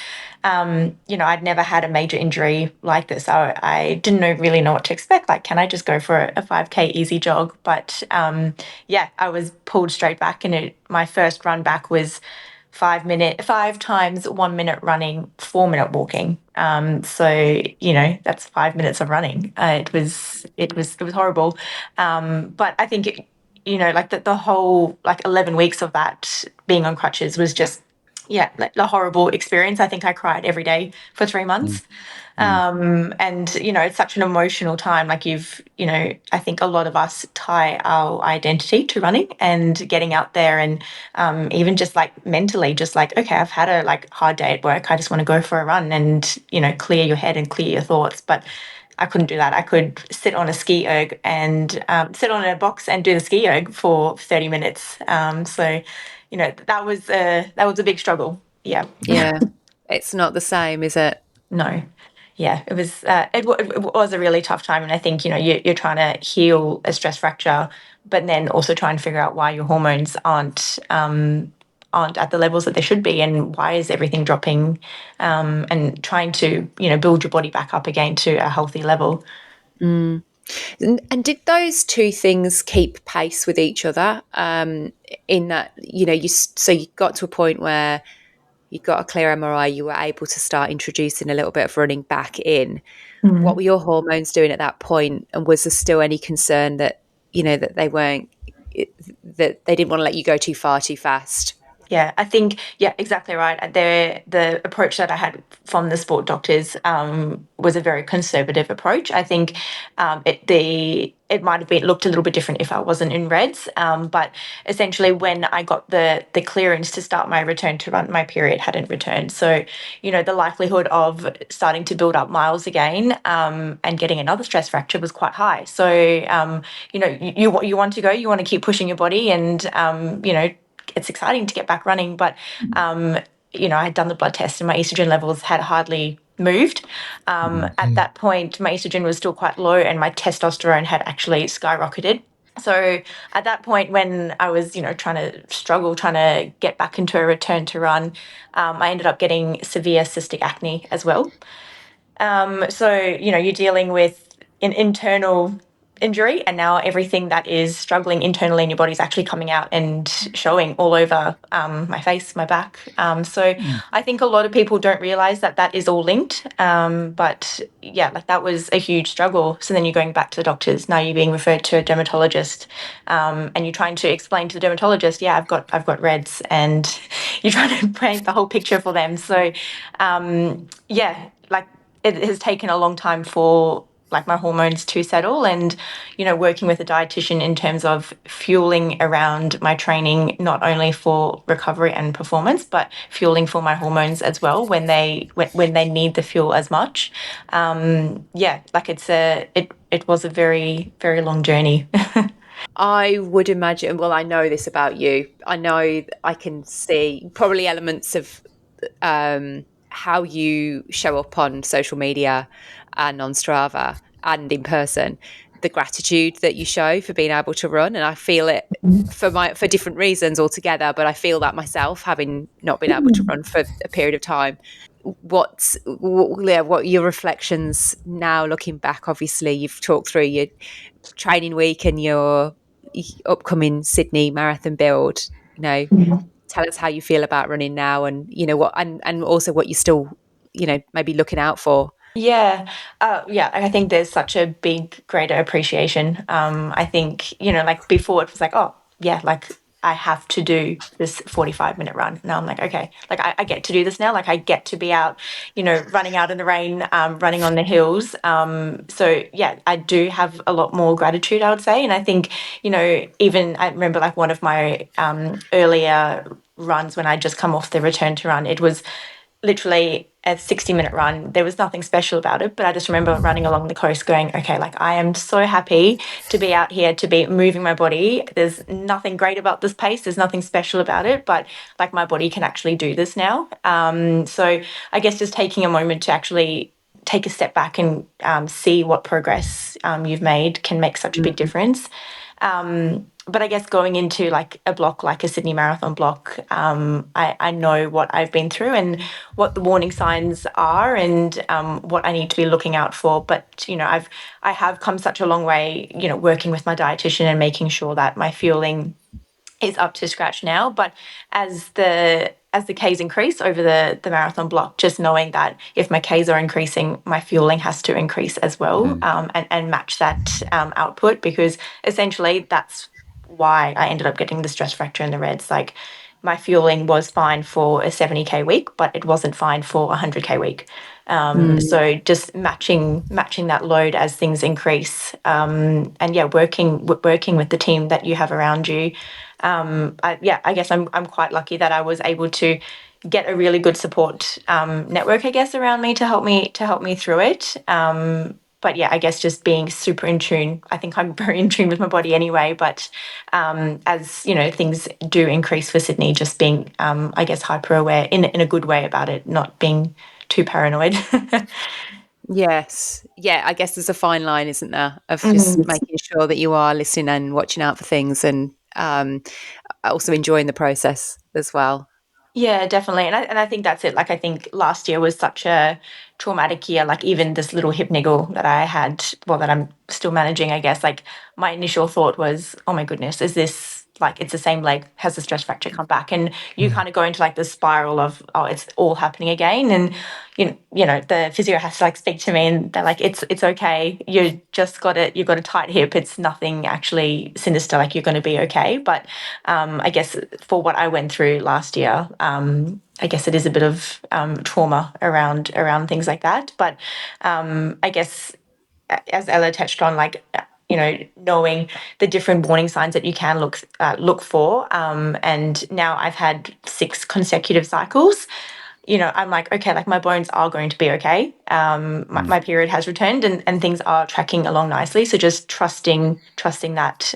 I'd never had a major injury like this. I didn't really know what to expect. Like, can I just go for a 5K easy jog? But I was pulled straight back, and my first run back was 5 times 1 minute running, 4 minute walking. So that's 5 minutes of running. It was horrible. But I think the whole 11 weeks of that being on crutches was just a horrible experience. I think I cried every day for 3 months. And it's such an emotional time. I think a lot of us tie our identity to running and getting out there, and even just mentally, just okay, I've had a hard day at work, I just want to go for a run and clear your head and clear your thoughts. But I couldn't do that. I could sit on a ski erg and sit on a box and do the ski erg for 30 minutes. That was a big struggle. Yeah. Yeah. It's not the same, is it? No. Yeah, it was it was a really tough time. And I think, you're trying to heal a stress fracture, but then also try and figure out why your hormones aren't at the levels that they should be, and why is everything dropping, and trying to, build your body back up again to a healthy level. And did those two things keep pace with each other? In that, so you got to a point where you got a clear MRI, you were able to start introducing a little bit of running back in. What were your hormones doing at that point? And was there still any concern that, that they didn't want to let you go too far too fast? Yeah, I think, exactly right. The approach that I had from the sport doctors was a very conservative approach. I think it might have looked a little bit different if I wasn't in reds, but essentially when I got the clearance to start my return to run, my period hadn't returned. So, the likelihood of starting to build up miles again and getting another stress fracture was quite high. So, you want to go, you want to keep pushing your body, and, it's exciting to get back running, but I had done the blood test and my estrogen levels had hardly moved. At that point, my estrogen was still quite low and my testosterone had actually skyrocketed. So at that point, when I was, trying to get back into a return to run, I ended up getting severe cystic acne as well. So, you're dealing with an internal injury, and now everything that is struggling internally in your body is actually coming out and showing all over my face, my back. I think a lot of people don't realize that is all linked. But that was a huge struggle. So then you're going back to the doctors. Now you're being referred to a dermatologist, and you're trying to explain to the dermatologist, I've got reds, and you're trying to paint the whole picture for them. So it has taken a long time for my hormones to settle, and working with a dietitian in terms of fueling around my training, not only for recovery and performance, but fueling for my hormones as well when they need the fuel as much. It was a very, very long journey. I would imagine, well, I know this about you. I know I can see probably elements of how you show up on social media and on Strava and in person, the gratitude that you show for being able to run. And I feel it for different reasons altogether, but I feel that myself, having not been able to run for a period of time. What are your reflections now looking back? Obviously, you've talked through your training week and your upcoming Sydney marathon build. Tell us how you feel about running now, and what, and also what you're still, maybe looking out for. I think there's such a big, greater appreciation. I think, before it was I have to do this 45-minute run. Now I'm like, okay, like I get to do this now. Like I get to be out, running out in the rain, running on the hills. So yeah, I do have a lot more gratitude, I would say. And I think, even I remember like one of my earlier runs when I just come off the return to run, it was literally a 60-minute run. There was nothing special about it, but I just remember running along the coast going, okay, like I am so happy to be out here, to be moving my body. There's nothing great about this pace. There's nothing special about it, but like my body can actually do this now. So I guess just taking a moment to actually take a step back and see what progress you've made can make such a big difference. But I guess going into like a block, like a Sydney Marathon block, I know what I've been through and what the warning signs are and what I need to be looking out for. But, I have come such a long way, working with my dietitian and making sure that my fueling is up to scratch now. But as the Ks increase over the marathon block, just knowing that if my Ks are increasing, my fueling has to increase as well, and match that output, because essentially that's why I ended up getting the stress fracture in the reds. Like my fueling was fine for a 70K week, but it wasn't fine for a 100K week. So just matching that load as things increase, and yeah, working with the team that you have around you. I guess I'm quite lucky that I was able to get a really good support network, I guess, around me to help me through it. But yeah, I guess just being super in tune. I think I'm very in tune with my body anyway, but as things do increase for Sydney, just being I guess hyper aware in a good way about it, not being too paranoid. Yes. Yeah, I guess there's a fine line, isn't there, of just making sure that you are listening and watching out for things, and also enjoying the process as well. Yeah, definitely. And I think that's it. Like, I think last year was such a traumatic year. Like, even this little hip niggle that I had, well, that I'm still managing, I guess, like my initial thought was, oh my goodness, is this like, it's the same leg, has the stress fracture come back? And you kind of go into like the spiral of, oh, it's all happening again. And, the physio has to like speak to me and they're like, it's okay. You've got a tight hip. It's nothing actually sinister. Like, you're going to be okay. But I guess for what I went through last year, I guess it is a bit of trauma around things like that. But I guess, as Ella touched on, like, knowing the different warning signs that you can look for. And now I've had 6 consecutive cycles. I'm like, okay, like my bones are going to be okay. My period has returned and things are tracking along nicely. So just trusting that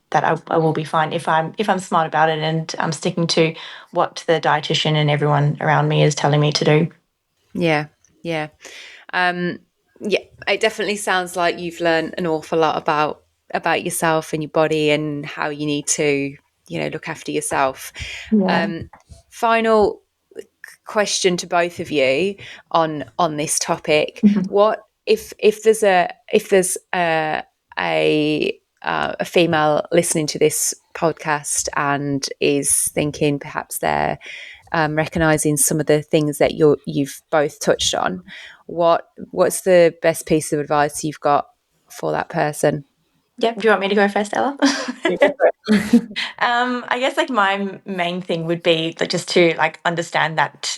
that I will be fine if I'm smart about it and I'm sticking to what the dietitian and everyone around me is telling me to do. Yeah. Yeah. Yeah, it definitely sounds like you've learned an awful lot about yourself and your body and how you need to, look after yourself. Yeah. Final question to both of you on this topic: what if there's a female listening to this podcast and is thinking perhaps they're recognizing some of the things that you've both touched on? What's the best piece of advice you've got for that person? Yep. Do you want me to go first, Ella? I guess like my main thing would be just to like understand that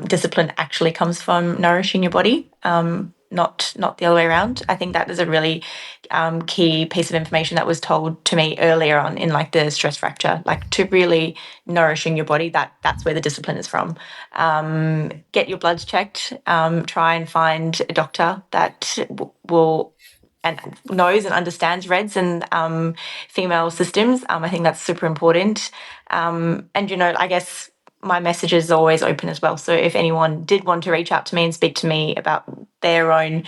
discipline actually comes from nourishing your body, not the other way around. I think that is a really key piece of information that was told to me earlier on in like the stress fracture, like to really nourishing your body, that's where the discipline is from. Get your bloods checked, try and find a doctor that will and knows and understands reds and female systems. I think that's super important. And, I guess my message is always open as well. So if anyone did want to reach out to me and speak to me about their own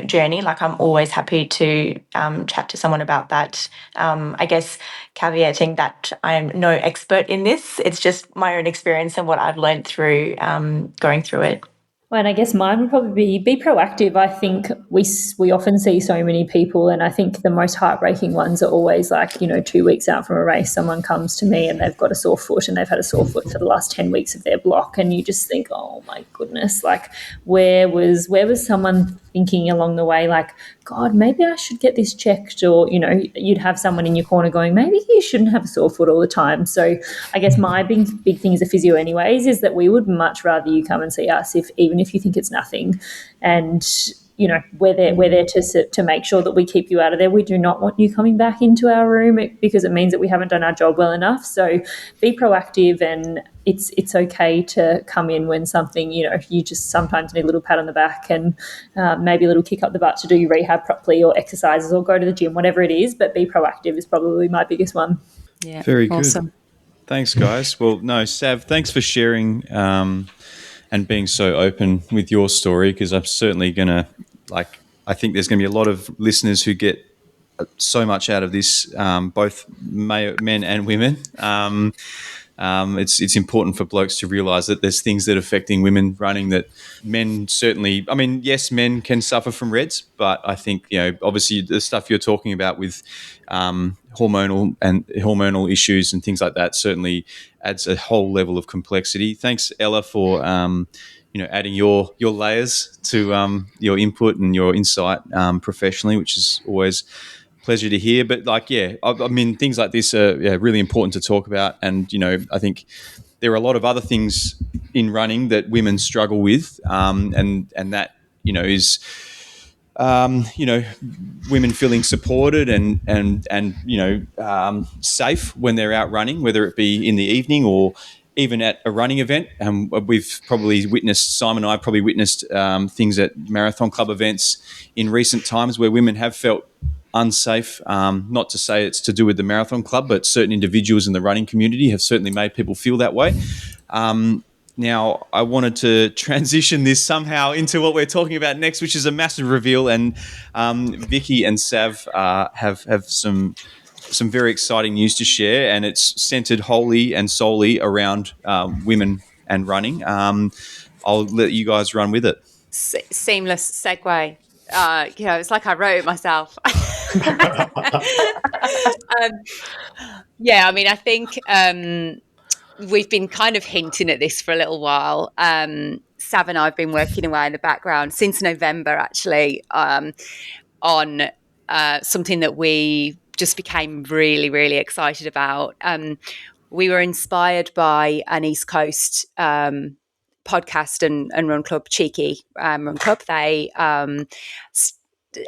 journey, like I'm always happy to chat to someone about that. I guess caveating that I'm no expert in this. It's just my own experience and what I've learned through going through it. Well, and I guess mine would probably be proactive. I think we often see so many people, and I think the most heartbreaking ones are always like, 2 weeks out from a race, someone comes to me and they've got a sore foot and they've had a sore foot for the last 10 weeks of their block, and you just think, oh my goodness, like where was someone, thinking along the way, like, God, maybe I should get this checked, or, you know, you'd have someone in your corner going, maybe you shouldn't have a sore foot all the time. So I guess my big thing as a physio anyways is that we would much rather you come and see us, even if you think it's nothing. And, you know, we're there to make sure that we keep you out of there. We do not want you coming back into our room because it means that we haven't done our job well enough. So be proactive, and it's okay to come in when something, you know, you just sometimes need a little pat on the back and maybe a little kick up the butt to do your rehab properly, or exercises, or go to the gym, whatever it is. But be proactive is probably my biggest one. Yeah, very awesome. Good. Thanks, guys. Well, no, Sav, thanks for sharing and being so open with your story, because I'm certainly going to, I think there's going to be a lot of listeners who get so much out of this, both men and women. It's important for blokes to realise that there's things that are affecting women running that men certainly, I mean, yes, men can suffer from REDS, but I think, you know, obviously the stuff you're talking about with hormonal issues and things like that certainly adds a whole level of complexity. Thanks, Ella, for you know, adding your layers to your input and your insight professionally, which is always pleasure to hear. But I mean, things like this are really important to talk about. And, you know, I think there are a lot of other things in running that women struggle with, and that, you know, is you know, women feeling supported and you know, safe when they're out running, whether it be in the evening or even at a running event. We've probably witnessed, Simon and I probably witnessed things at marathon club events in recent times where women have felt unsafe. Not to say it's to do with the marathon club, but certain individuals in the running community have certainly made people feel that way. Now, I wanted to transition this somehow into what we're talking about next, which is a massive reveal. And Vicky and Sav have some very exciting news to share, and it's centered wholly and solely around women and running. I'll let you guys run with it. Seamless segue. You know, it's like I wrote it myself. Yeah, I mean, I think we've been kind of hinting at this for a little while. Sav and I have been working away in the background since November, actually, on something that we just became really, really excited about. We were inspired by an East Coast podcast and run club, Cheeky Run Club. They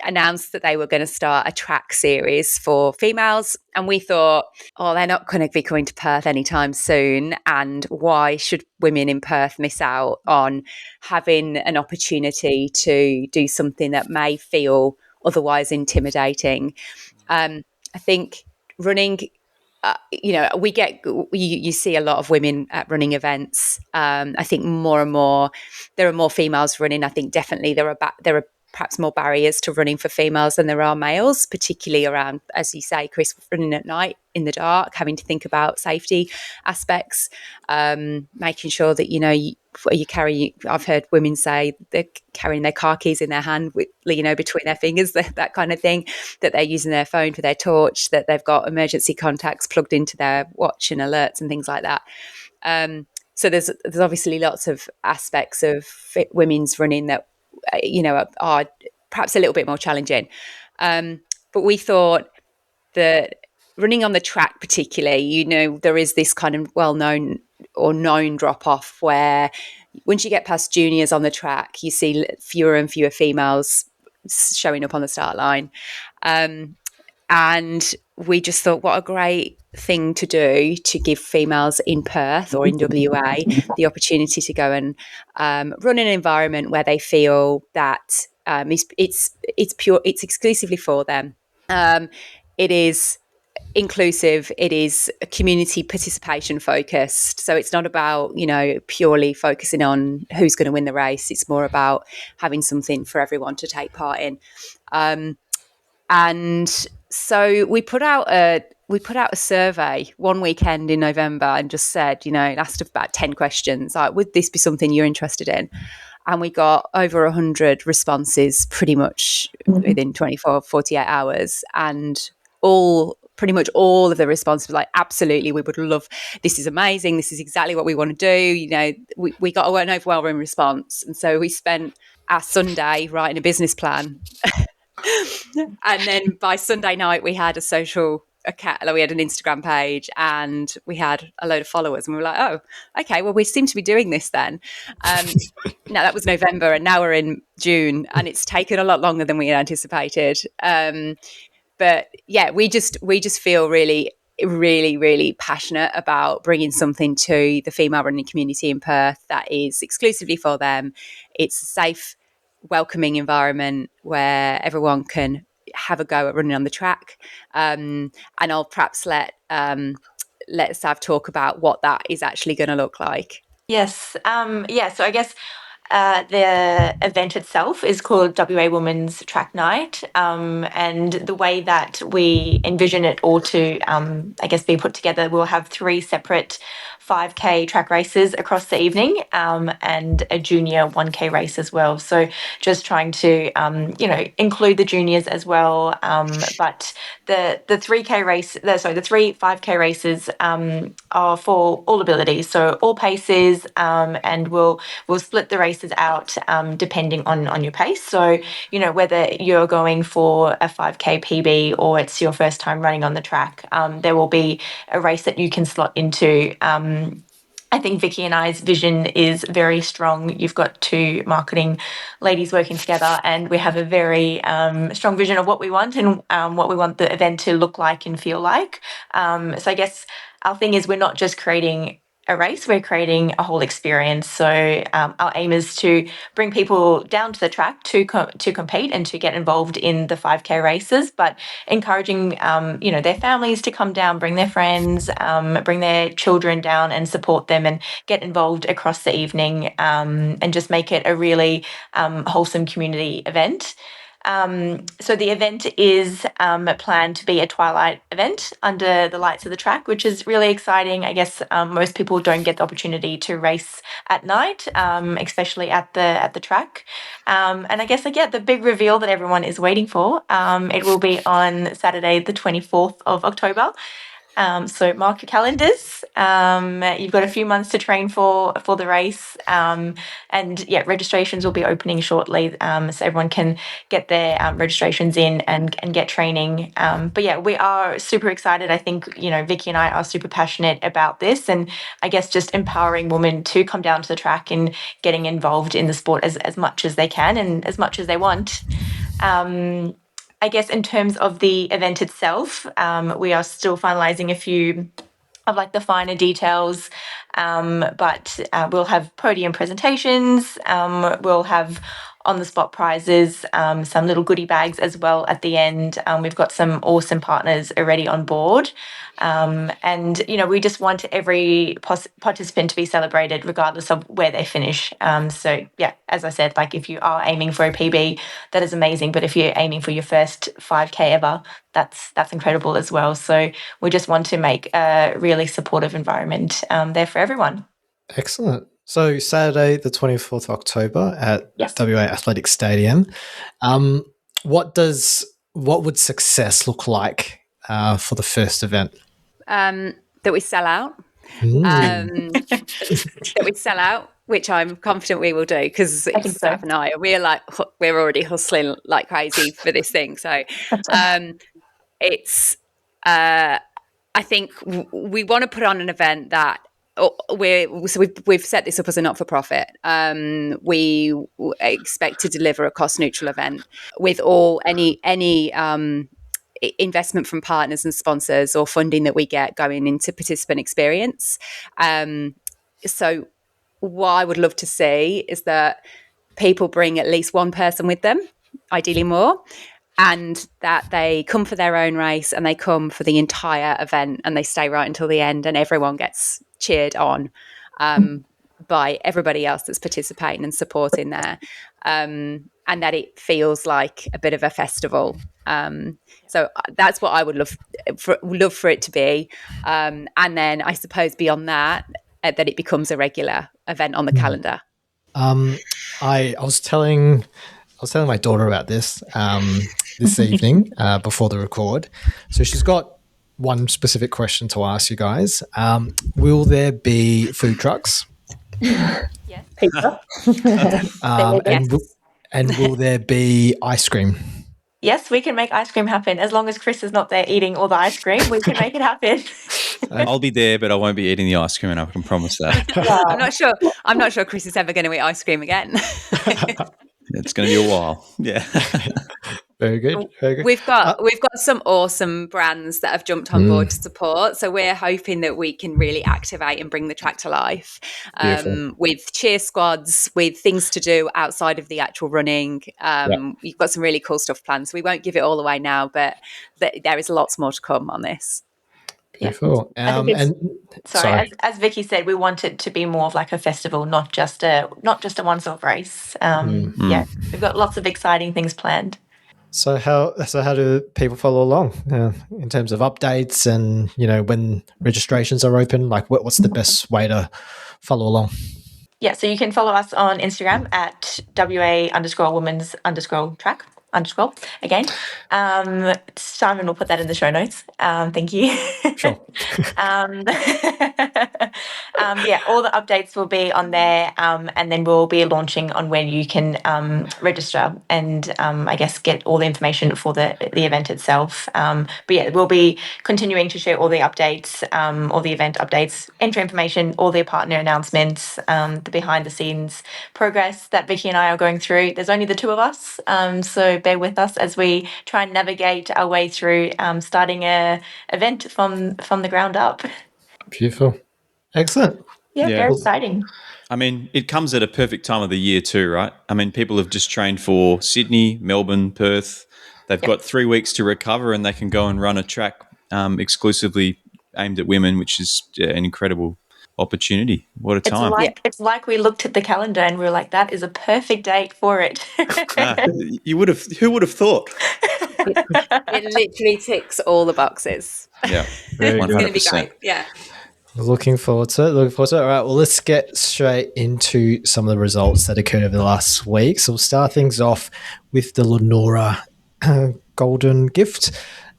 announced that they were going to start a track series for females, and we thought, oh, they're not going to be coming to Perth anytime soon, and why should women in Perth miss out on having an opportunity to do something that may feel otherwise intimidating? I think running, you know, you see a lot of women at running events. I think more and more there are more females running. I think definitely there are perhaps more barriers to running for females than there are males, particularly around, as you say, Chris, running at night in the dark, having to think about safety aspects, making sure that, you know, you carry, I've heard women say they're carrying their car keys in their hand with, you know, between their fingers, that kind of thing, that they're using their phone for their torch, that they've got emergency contacts plugged into their watch and alerts and things like that. So there's obviously lots of aspects of women's running that, you know, are perhaps a little bit more challenging. But we thought that running on the track particularly, you know, there is this kind of well-known or known drop-off where once you get past juniors on the track, you see fewer and fewer females showing up on the start line. And we just thought, what a great thing to do to give females in Perth or in WA the opportunity to go and run an environment where they feel that it's exclusively for them. It is inclusive, it is community participation focused. So it's not about, you know, purely focusing on who's going to win the race. It's more about having something for everyone to take part in. And so we put out a survey one weekend in November and just said, you know, asked about 10 questions, like, would this be something you're interested in? And we got over 100 responses pretty much within 24, 48 hours. And pretty much all of the responses were like, absolutely, we would love, this is amazing, this is exactly what we want to do. You know, we got an overwhelming response. And so we spent our Sunday writing a business plan. And then by Sunday night, we had a social account, we had an Instagram page, and we had a load of followers, and we were like, oh, okay, well, we seem to be doing this then. Now that was November, and now we're in June, and it's taken a lot longer than we had anticipated. But yeah, we just feel really, really, really passionate about bringing something to the female running community in Perth that is exclusively for them. It's a safe, welcoming environment where everyone can have a go at running on the track. And I'll perhaps let Sav talk about what that is actually going to look like. Yes. So I guess the event itself is called WA Women's Track Night, and the way that we envision it all to, I guess, be put together, we'll have 3 separate 5K track races across the evening, and a junior 1K race as well. So just trying to, include the juniors as well. But the 3K race, the 3 5K races are for all abilities, so all paces, and we'll split the races out depending on your pace. So, whether you're going for a 5K PB or it's your first time running on the track, there will be a race that you can slot into. I think Vicky and I's vision is very strong. You've got 2 marketing ladies working together, and we have a very strong vision of what we want and what we want the event to look like and feel like. So I guess our thing is we're not just creating a race, we're creating a whole experience. So our aim is to bring people down to the track to compete and to get involved in the 5K races, but encouraging their families to come down, bring their friends, bring their children down and support them and get involved across the evening, and just make it a really wholesome community event. So the event is planned to be a twilight event under the lights of the track, which is really exciting. I guess most people don't get the opportunity to race at night, especially at the track. And I guess the big reveal that everyone is waiting for. It will be on Saturday, the 24th of October. So mark your calendars. You've got a few months to train for the race, and registrations will be opening shortly, so everyone can get their registrations in and get training. But yeah, we are super excited. I think Vicky and I are super passionate about this, and I guess just empowering women to come down to the track and getting involved in the sport as much as they can and as much as they want. I guess in terms of the event itself, we are still finalising a few of the finer details, but we'll have podium presentations, we'll have on-the-spot prizes, some little goodie bags as well at the end. We've got some awesome partners already on board, and we just want every participant to be celebrated regardless of where they finish. So yeah, as I said, if you are aiming for a PB, that is amazing, but if you're aiming for your first 5K ever, that's incredible as well. So we just want to make a really supportive environment there for everyone. Excellent. So Saturday, the 24th of October at WA Athletic Stadium. What would success look like for the first event? That we sell out. That we sell out, which I'm confident we will do, because Sav and I, we're already hustling like crazy for this thing. So it's I think we want to put on an event that we've set this up as a not-for-profit. We expect to deliver a cost-neutral event with any investment from partners and sponsors or funding that we get going into participant experience. So what I would love to see is that people bring at least one person with them, ideally more, and that they come for their own race and they come for the entire event and they stay right until the end, and everyone gets cheered on by everybody else that's participating and supporting there, and that it feels like a bit of a festival. So that's what I would love for it to be, and then I suppose beyond that, that it becomes a regular event on the calendar. I was telling my daughter about this this evening before the record. So she's got one specific question to ask you guys. Will there be food trucks? Yes. Pizza. And will there be ice cream? Yes, we can make ice cream happen. As long as Chris is not there eating all the ice cream, we can make it happen. I'll be there, but I won't be eating the ice cream, and I can promise that. I'm not sure Chris is ever going to eat ice cream again. It's going to be a while. Yeah. Very good. Very good. We've got some awesome brands that have jumped on board to support. So we're hoping that we can really activate and bring the track to life with cheer squads, with things to do outside of the actual running. We've got some really cool stuff planned. So we won't give it all away now, but there is lots more to come on this. Beautiful. As Vicky said, we want it to be more of like a festival, not just a once-off race. Yeah, we've got lots of exciting things planned. So how do people follow along in terms of updates and when registrations are open? Like, what's the best way to follow along? Yeah, so you can follow us on Instagram at WA_women's_track. Again. Simon will put that in the show notes. Thank you. Sure. All the updates will be on there, and then we'll be launching on when you can register and I guess get all the information for the event itself. We'll be continuing to share all the updates, all the event updates, entry information, all the partner announcements, the behind the scenes progress that Vicky and I are going through. There's only the two of us, so bear with us as we try and navigate our way through starting a event from the ground up. Beautiful. Excellent. Yeah, very exciting. I mean, it comes at a perfect time of the year too, right? I mean, people have just trained for Sydney, Melbourne, Perth. They've got 3 weeks to recover and they can go and run a track exclusively aimed at women, which is an incredible opportunity. What a time. It's like we looked at the calendar and we were like, that is a perfect date for it. Who would have thought? It literally ticks all the boxes. Yeah. It's going to be great. Yeah. Looking forward to it. All right, well, let's get straight into some of the results that occurred over the last week. So we'll start things off with the Lenora Golden Gift.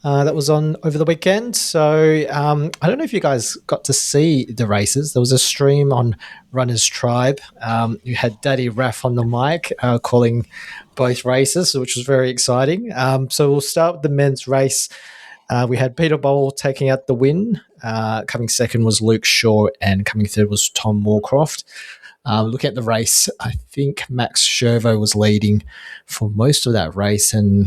That was on over the weekend. So I don't know if you guys got to see the races. There was a stream on Runners Tribe. You had Daddy Raff on the mic calling both races, which was very exciting. So we'll start with the men's race. We had Peter Bowl taking out the win. Coming second was Luke Shaw, and coming third was Tom Moorcroft. Looking at the race, I think Max Shervo was leading for most of that race, and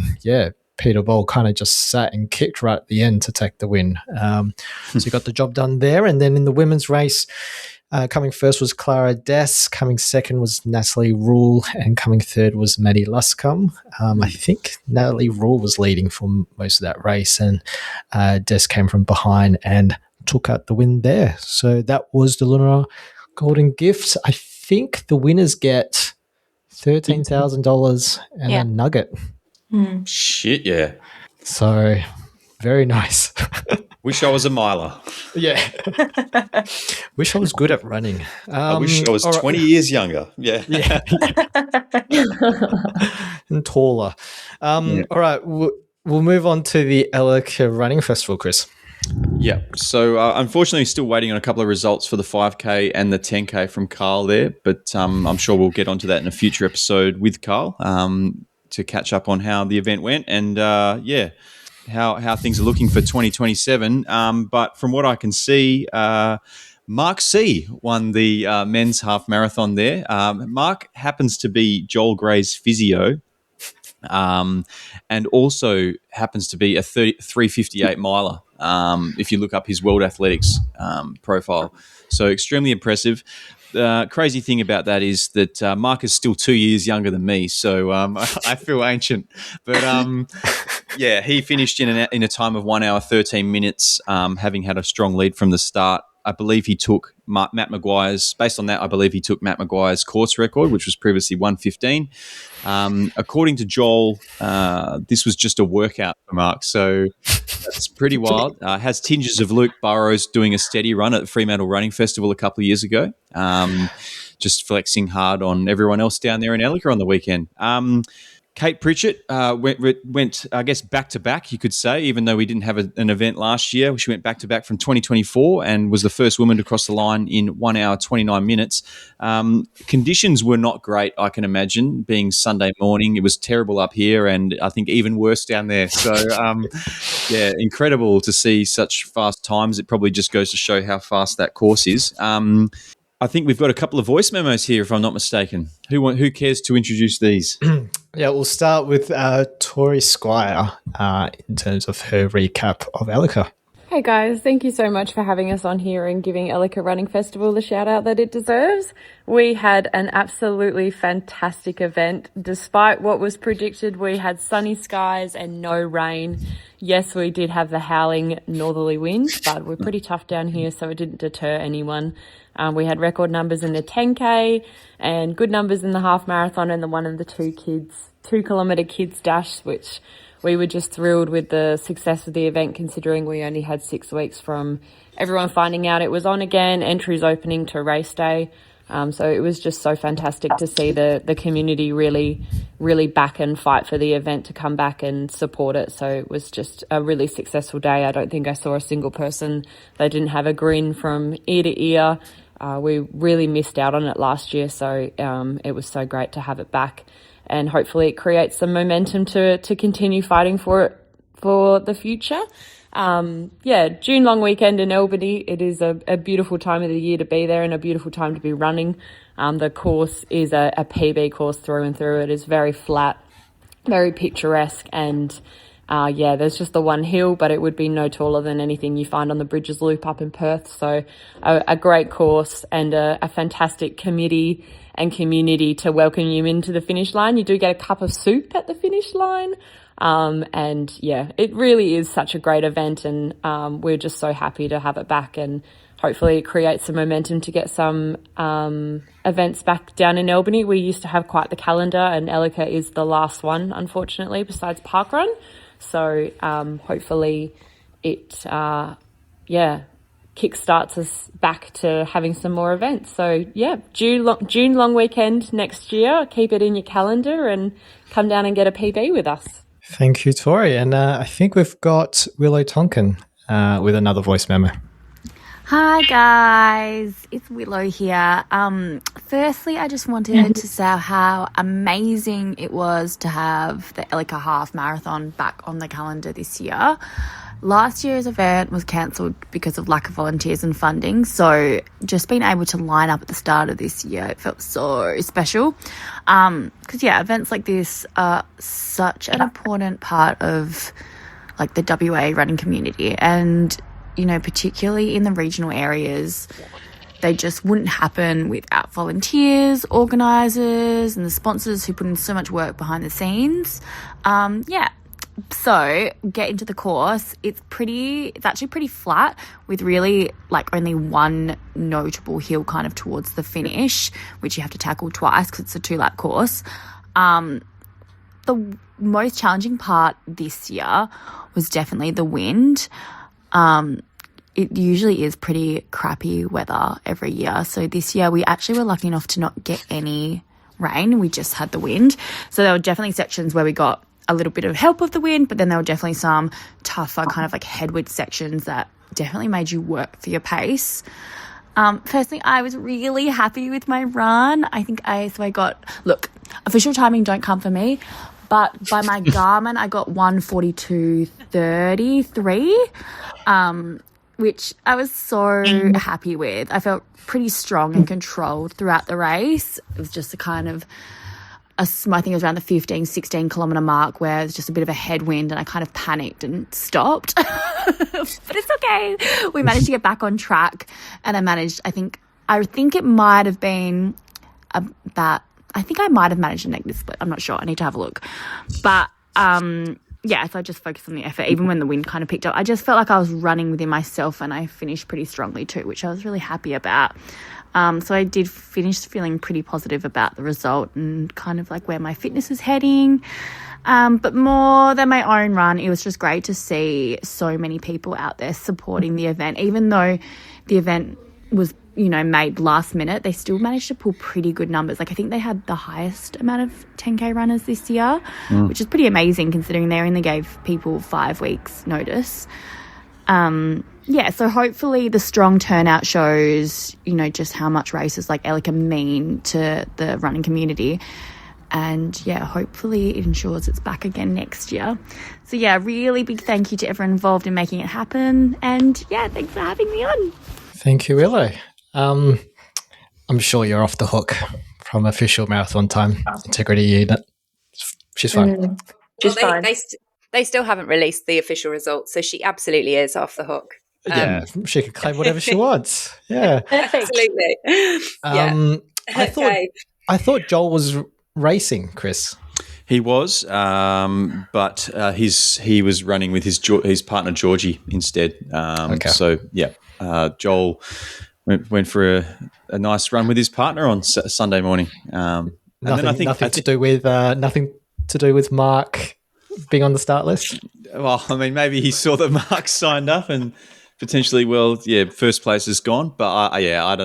Peter Bowl kind of just sat and kicked right at the end to take the win. So he got the job done there. And then in the women's race, coming first was Clara Dess, coming second was Natalie Rule, and coming third was Maddie Luscombe. I think Natalie Rule was leading for most of that race, and Dess came from behind and took out the win there. So that was the Lenora Golden Gift. I think the winners get $13,000 and a nugget. Shit, yeah. So, very nice. Wish I was a miler. Yeah. Wish I was good at running. I wish I was 20 years younger. Yeah. And taller. All right, we'll move on to the Elleker Running Festival, Chris. Yeah. So, unfortunately, still waiting on a couple of results for the 5K and the 10K from Carl there, but I'm sure we'll get onto that in a future episode with Carl. To catch up on how the event went and how things are looking for 2027. But from what I can see, Mark C won the men's half marathon there. Mark happens to be Joel Gray's physio, and also happens to be a 358 miler. If you look up his World Athletics profile, so extremely impressive. The crazy thing about that is that Mark is still 2 years younger than me, so I feel ancient. But he finished in a time of 1 hour 13 minutes, having had a strong lead from the start. I believe he took Matt Maguire's. Based on that, I believe he took Matt Maguire's course record, which was previously 1:15. According to Joel, this was just a workout for Mark, so that's pretty wild. Has tinges of Luke Burrows doing a steady run at the Fremantle Running Festival a couple of years ago, just flexing hard on everyone else down there in Elleker on the weekend. Kate Pritchett went, I guess, back-to-back, you could say, even though we didn't have an event last year. She went back-to-back from 2024 and was the first woman to cross the line in 1 hour, 29 minutes. Conditions were not great, I can imagine, being Sunday morning. It was terrible up here and I think even worse down there. So, yeah, incredible to see such fast times. It probably just goes to show how fast that course is. I think we've got a couple of voice memos here, if I'm not mistaken. Who cares to introduce these? Yeah, we'll start with Tori Squire in terms of her recap of Elleker. Hey guys, thank you so much for having us on here and giving Elleker Running Festival the shout out that it deserves. We had an absolutely fantastic event. Despite what was predicted, we had sunny skies and no rain. Yes, we did have the howling northerly winds, but we're pretty tough down here, so it didn't deter anyone. We had record numbers in the 10K and good numbers in the half marathon and the 1 and the 2 kilometre kids dash, which we were just thrilled with the success of the event, considering we only had 6 weeks from everyone finding out it was on again, entries opening to race day. So it was just so fantastic to see the community really, really back and fight for the event to come back and support it. So it was just a really successful day. I don't think I saw a single person that didn't have a grin from ear to ear. We really missed out on it last year, so it was so great to have it back. And hopefully it creates some momentum to continue fighting for it for the future. June long weekend in Albany. It is a beautiful time of the year to be there and a beautiful time to be running. The course is a PB course through and through. It is very flat, very picturesque, and there's just the one hill, but it would be no taller than anything you find on the Bridges Loop up in Perth. So a great course and a fantastic committee and community to welcome you into the finish line. You do get a cup of soup at the finish line. It really is such a great event, and we're just so happy to have it back, and hopefully it creates some momentum to get some events back down in Albany. We used to have quite the calendar, and Elleker is the last one, unfortunately, besides Parkrun. So hopefully it kickstarts us back to having some more events. So yeah, June long weekend next year. Keep it in your calendar and come down and get a PB with us. Thank you, Tori. And I think we've got Willow Tonkin with another voice memo. Hi guys, it's Willow here. Firstly, I just wanted to say how amazing it was to have the Elleker Half Marathon back on the calendar this year. Last year's event was cancelled because of lack of volunteers and funding, so just being able to line up at the start of this year, it felt so special. Because events like this are such an important part of like the WA running community, and particularly in the regional areas, they just wouldn't happen without volunteers, organisers, and the sponsors who put in so much work behind the scenes. So get into the course. It's actually pretty flat with really like only one notable hill kind of towards the finish, which you have to tackle twice because it's a 2-lap course. The most challenging part this year was definitely the wind. It usually is pretty crappy weather every year. So this year we actually were lucky enough to not get any rain. We just had the wind. So there were definitely sections where we got a little bit of help with the wind, but then there were definitely some tougher kind of like headwind sections that definitely made you work for your pace. Personally, I was really happy with my run. I got, official timing don't come for me, but by my Garmin, I got 1:42:33, which I was so happy with. I felt pretty strong and controlled throughout the race. It was just a kind of I think it was around the 15, 16 kilometre mark where it was just a bit of a headwind and I kind of panicked and stopped. But it's okay. We managed to get back on track, and I think it might have been about, I think I might have managed a negative split. I'm not sure. I need to have a look. But, so I just focused on the effort, even when the wind kind of picked up. I just felt like I was running within myself, and I finished pretty strongly too, which I was really happy about. So I did finish feeling pretty positive about the result and kind of like where my fitness is heading. But more than my own run, it was just great to see so many people out there supporting the event, even though the event was made last minute, they still managed to pull pretty good numbers. Like I think they had the highest amount of 10K runners this year, which is pretty amazing considering they only gave people 5 weeks notice. So hopefully the strong turnout shows, just how much races like Elleker mean to the running community. And, hopefully it ensures it's back again next year. So, really big thank you to everyone involved in making it happen. And, thanks for having me on. Thank you, Willow. I'm sure you're off the hook from official marathon time integrity unit. She's fine. She's fine. They still haven't released the official results, so she absolutely is off the hook. She can claim whatever she wants. Yeah. Absolutely. I thought Joel was racing, Chris. He was, but he was running with his partner Georgie instead. So Joel went for a nice run with his partner on Sunday morning. Nothing to do with Mark being on the start list. Well, I mean, maybe he saw that Mark signed up and potentially, first place is gone. But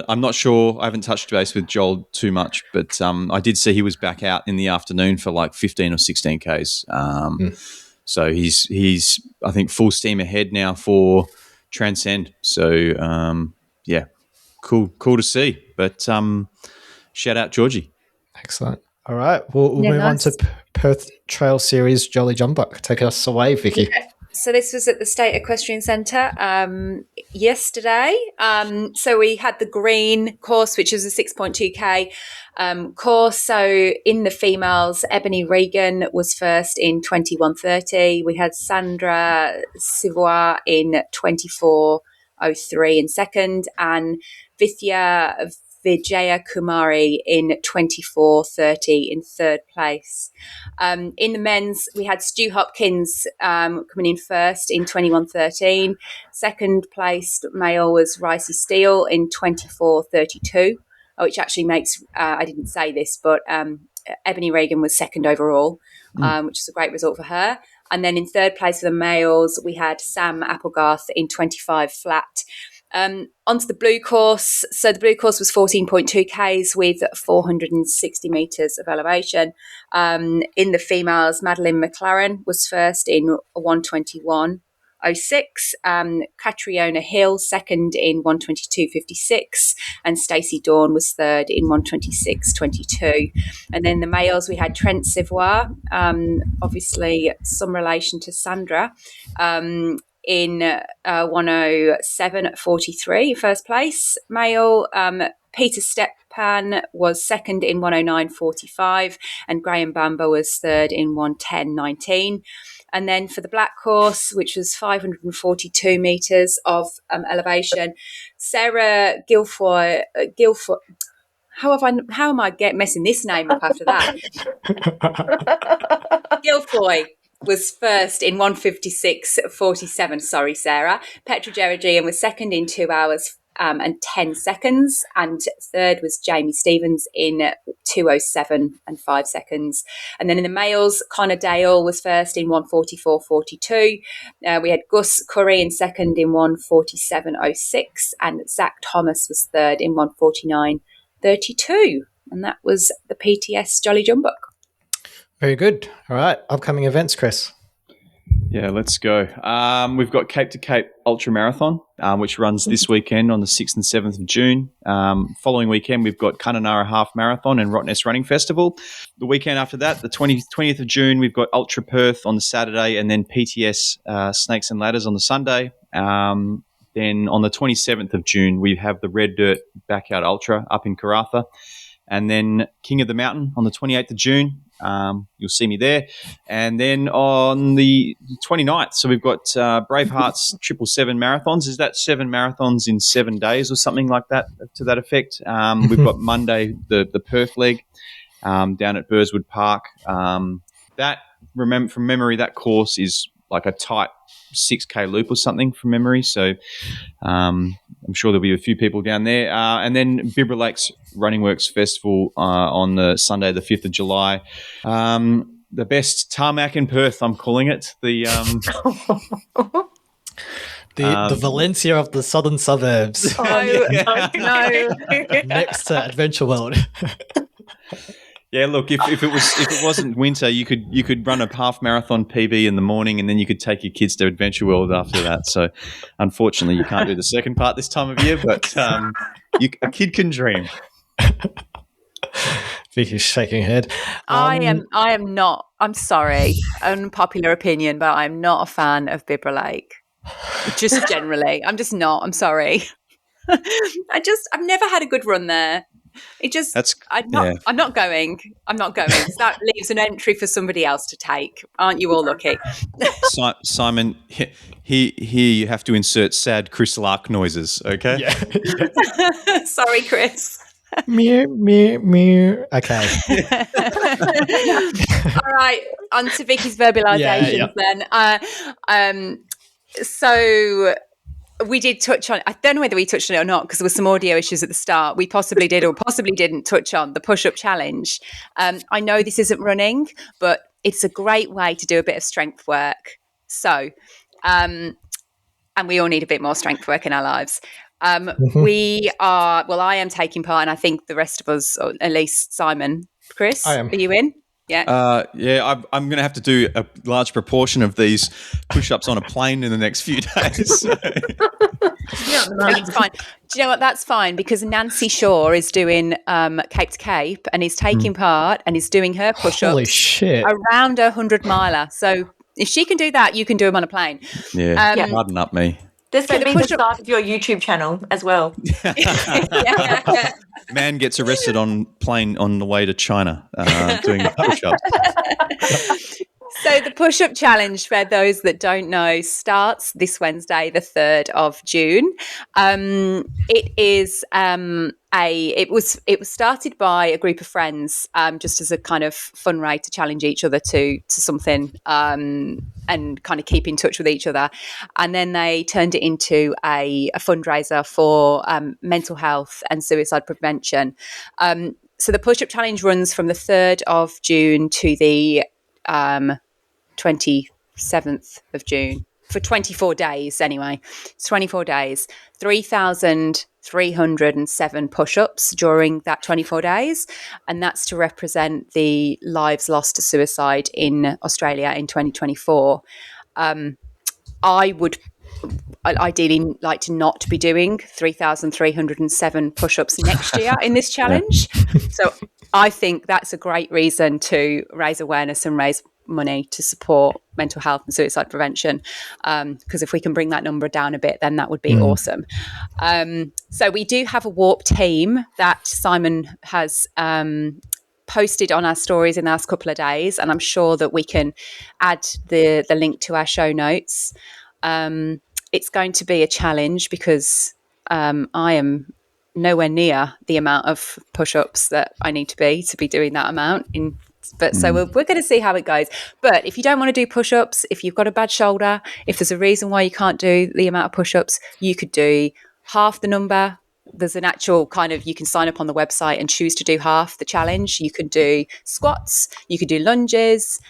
I'm not sure. I haven't touched base with Joel too much, but I did see he was back out in the afternoon for like 15 or 16 Ks. So he's I think full steam ahead now for Transcend. So cool to see. But shout out Georgie. Excellent. All right, we'll move on to Perth Trail Series Jolly Jumbuck. Take us away, Vicky. So this was at the State Equestrian Centre yesterday. So we had the green course, which was a 6.2K course. So in the females, Ebony Regan was first in 21:30. We had Sandra Sivois in 24:03 in second, and Vijaya Kumari in 24:30 in third place. In the men's, we had Stu Hopkins coming in first in 21:13. Second placed male was Ricey Steele in 24:32, which actually makes, I didn't say this, but Ebony Regan was second overall, which is a great result for her. And then in third place for the males, we had Sam Applegarth in 25 flat. Onto the blue course. So the blue course was 14.2 Ks with 460 metres of elevation. In the females, Madeline McLaren was first in 1:21:06. Catriona Hill second in 1:22:56, and Stacey Dawn was third in 1:26:22. And then the males, we had Trent Sivois, obviously some relation to Sandra, in 1:07:43, first place male. Peter Stepan was second in 1:09:45, and Graham Bamber was third in 1:10:19. And then for the black course, which was 542 metres of elevation, Sarah Guilfoy. How am I messing this name up after that? Guilfoy was first in 1:56:47. Sorry, Sarah. Petra Georgian was second in 2 hours and 10 seconds, and third was Jamie Stevens in 2:07:05. And then in the males, Connor Dale was first in 1:44:42. We had Gus Curry in second in 1:47:06, and Zach Thomas was third in 1:49:32. And that was the PTS Jolly Jumbuck. Very good. All right. Upcoming events, Chris. Yeah, let's go. We've got Cape to Cape Ultra Marathon, which runs this weekend on the 6th and 7th of June. Following weekend, we've got Kununurra Half Marathon and Rottnest Running Festival. The weekend after that, the 20th of June, we've got Ultra Perth on the Saturday, and then PTS Snakes and Ladders on the Sunday. Then on the 27th of June, we have the Red Dirt Backyard Ultra up in Karratha. And then King of the Mountain on the 28th of June. You'll see me there. And then on the 29th, so we've got Braveheart's 777 marathons. Is that 7 marathons in 7 days or something like that, to that effect? We've got Monday, the Perth leg down at Burswood Park. That, remember from memory, that course is like a tight 6K loop or something from memory. So I'm sure there'll be a few people down there. And then Bibra Lakes Running Works Festival on the Sunday, the 5th of July. The best tarmac in Perth, I'm calling it. The The Valencia of the southern suburbs, No. next to Adventure World. Yeah, look, if it wasn't winter, you could run a half marathon PB in the morning, and then you could take your kids to Adventure World after that. So, unfortunately, you can't do the second part this time of year, but a kid can dream. Vicky's shaking her head. I am not. I'm sorry, unpopular opinion, but I'm not a fan of Bibra Lake. Just generally, I'm just not. I'm sorry. I've never had a good run there. I'm not going. So that leaves an entry for somebody else to take. Aren't you all lucky? Simon, here you have to insert sad Chris Lark noises, okay? Yeah. Sorry, Chris. Meow, meow, meow. Okay. All right, on to Vicky's verbalizations then. So we did touch on, I don't know whether we touched on it or not because there were some audio issues at the start. We possibly did or possibly didn't touch on the push-up challenge. I know this isn't running, but it's a great way to do a bit of strength work. So, and we all need a bit more strength work in our lives. I am taking part, and I think the rest of us, or at least Simon, Chris, I am. Are you in? Yeah. I'm going to have to do a large proportion of these push-ups on a plane in the next few days. So. That's fine. Do you know what? That's fine because Nancy Shaw is doing Cape to Cape and is taking part and is doing her push-ups. Holy shit. Around 100 miler. So if she can do that, you can do them on a plane. Yeah, harden up me. This could be the start of your YouTube channel as well. Yeah. Man gets arrested on plane on the way to China doing push-ups. So the push-up challenge, for those that don't know, starts this Wednesday, the 3rd of June. It was started by a group of friends, just as a kind of fun way to challenge each other to something, and kind of keep in touch with each other. And then they turned it into a fundraiser for mental health and suicide prevention. So the push-up challenge runs from the 3rd of June to the 27th of June for 24 days anyway. It's 24 days, 3,307 push-ups during that 24 days. And that's to represent the lives lost to suicide in Australia in 2024. I would ideally like to not be doing 3,307 push-ups next year in this challenge. So I think that's a great reason to raise awareness and raise money to support mental health and suicide prevention, because if we can bring that number down a bit, then that would be awesome. So we do have a Warp team that Simon has posted on our stories in the last couple of days, and I'm sure that we can add the link to our show notes. It's going to be a challenge because I am nowhere near the amount of push-ups that I need to be doing that amount in. But so we're going to see how it goes. But if you don't want to do push-ups, if you've got a bad shoulder, if there's a reason why you can't do the amount of push-ups, you could do half the number. There's an actual kind of, you can sign up on the website and choose to do half the challenge. You could do squats, you could do lunges.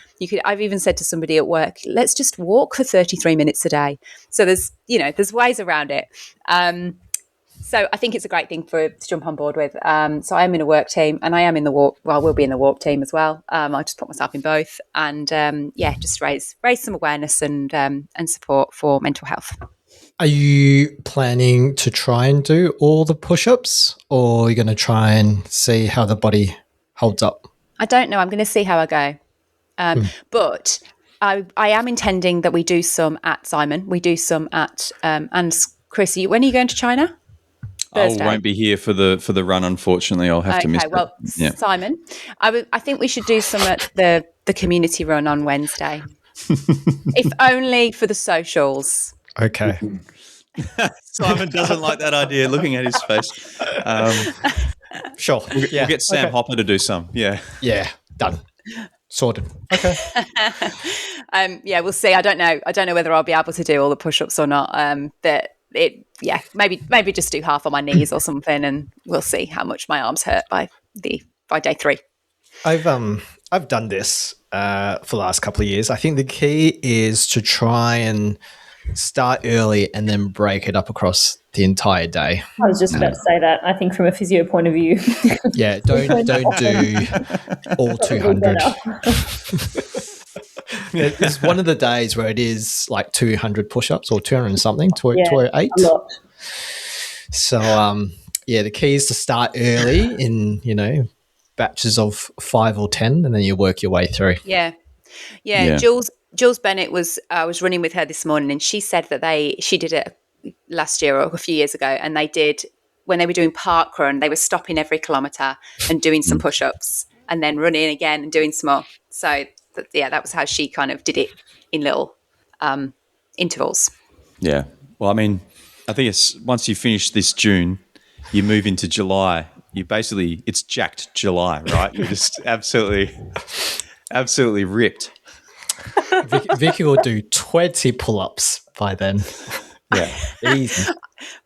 I've even said to somebody at work, let's just walk for 33 minutes a day. So there's ways around it. So I think it's a great thing to jump on board with. So I am in a work team and I am in the Warp. Well, we'll be in the Warp team as well. I'll just put myself in both and just raise some awareness and support for mental health. Are you planning to try and do all the push-ups, or are you going to try and see how the body holds up? I don't know. I'm going to see how I go. But I am intending that we do some at Simon. We do some at and Chris. When are you going to China? Thursday. I won't be here for the run, unfortunately. I'll have to miss it. Well, yeah. Simon, I think we should do some at the community run on Wednesday, if only for the socials. Okay. Simon doesn't like that idea, looking at his face. Sure. We'll get Sam Hopper to do some. Yeah. Yeah. Done. Sorted. Okay. We'll see. I don't know whether I'll be able to do all the push-ups or not. But maybe just do half on my knees or something, and we'll see how much my arms hurt by day 3. I've done this for the last couple of years. I think the key is to try and start early and then break it up across the entire day. I was just about to say that. I think from a physio point of view. Yeah, don't do all 200. It's one of the days where it is like 200 push-ups or 200 and something, 208. A lot. So, the key is to start early in, batches of 5 or 10, and then you work your way through. Yeah. Jules Bennett was running with her this morning, and she said that she did it last year or a few years ago, and they did, when they were doing park run, they were stopping every kilometre and doing some push-ups and then running again and doing some more. So that was how she kind of did it in little intervals. Yeah. Well, I mean, I think it's once you finish this June, you move into July. It's jacked July, right? You're just absolutely ripped. Vicky will do 20 pull-ups by then. Yeah. Easy.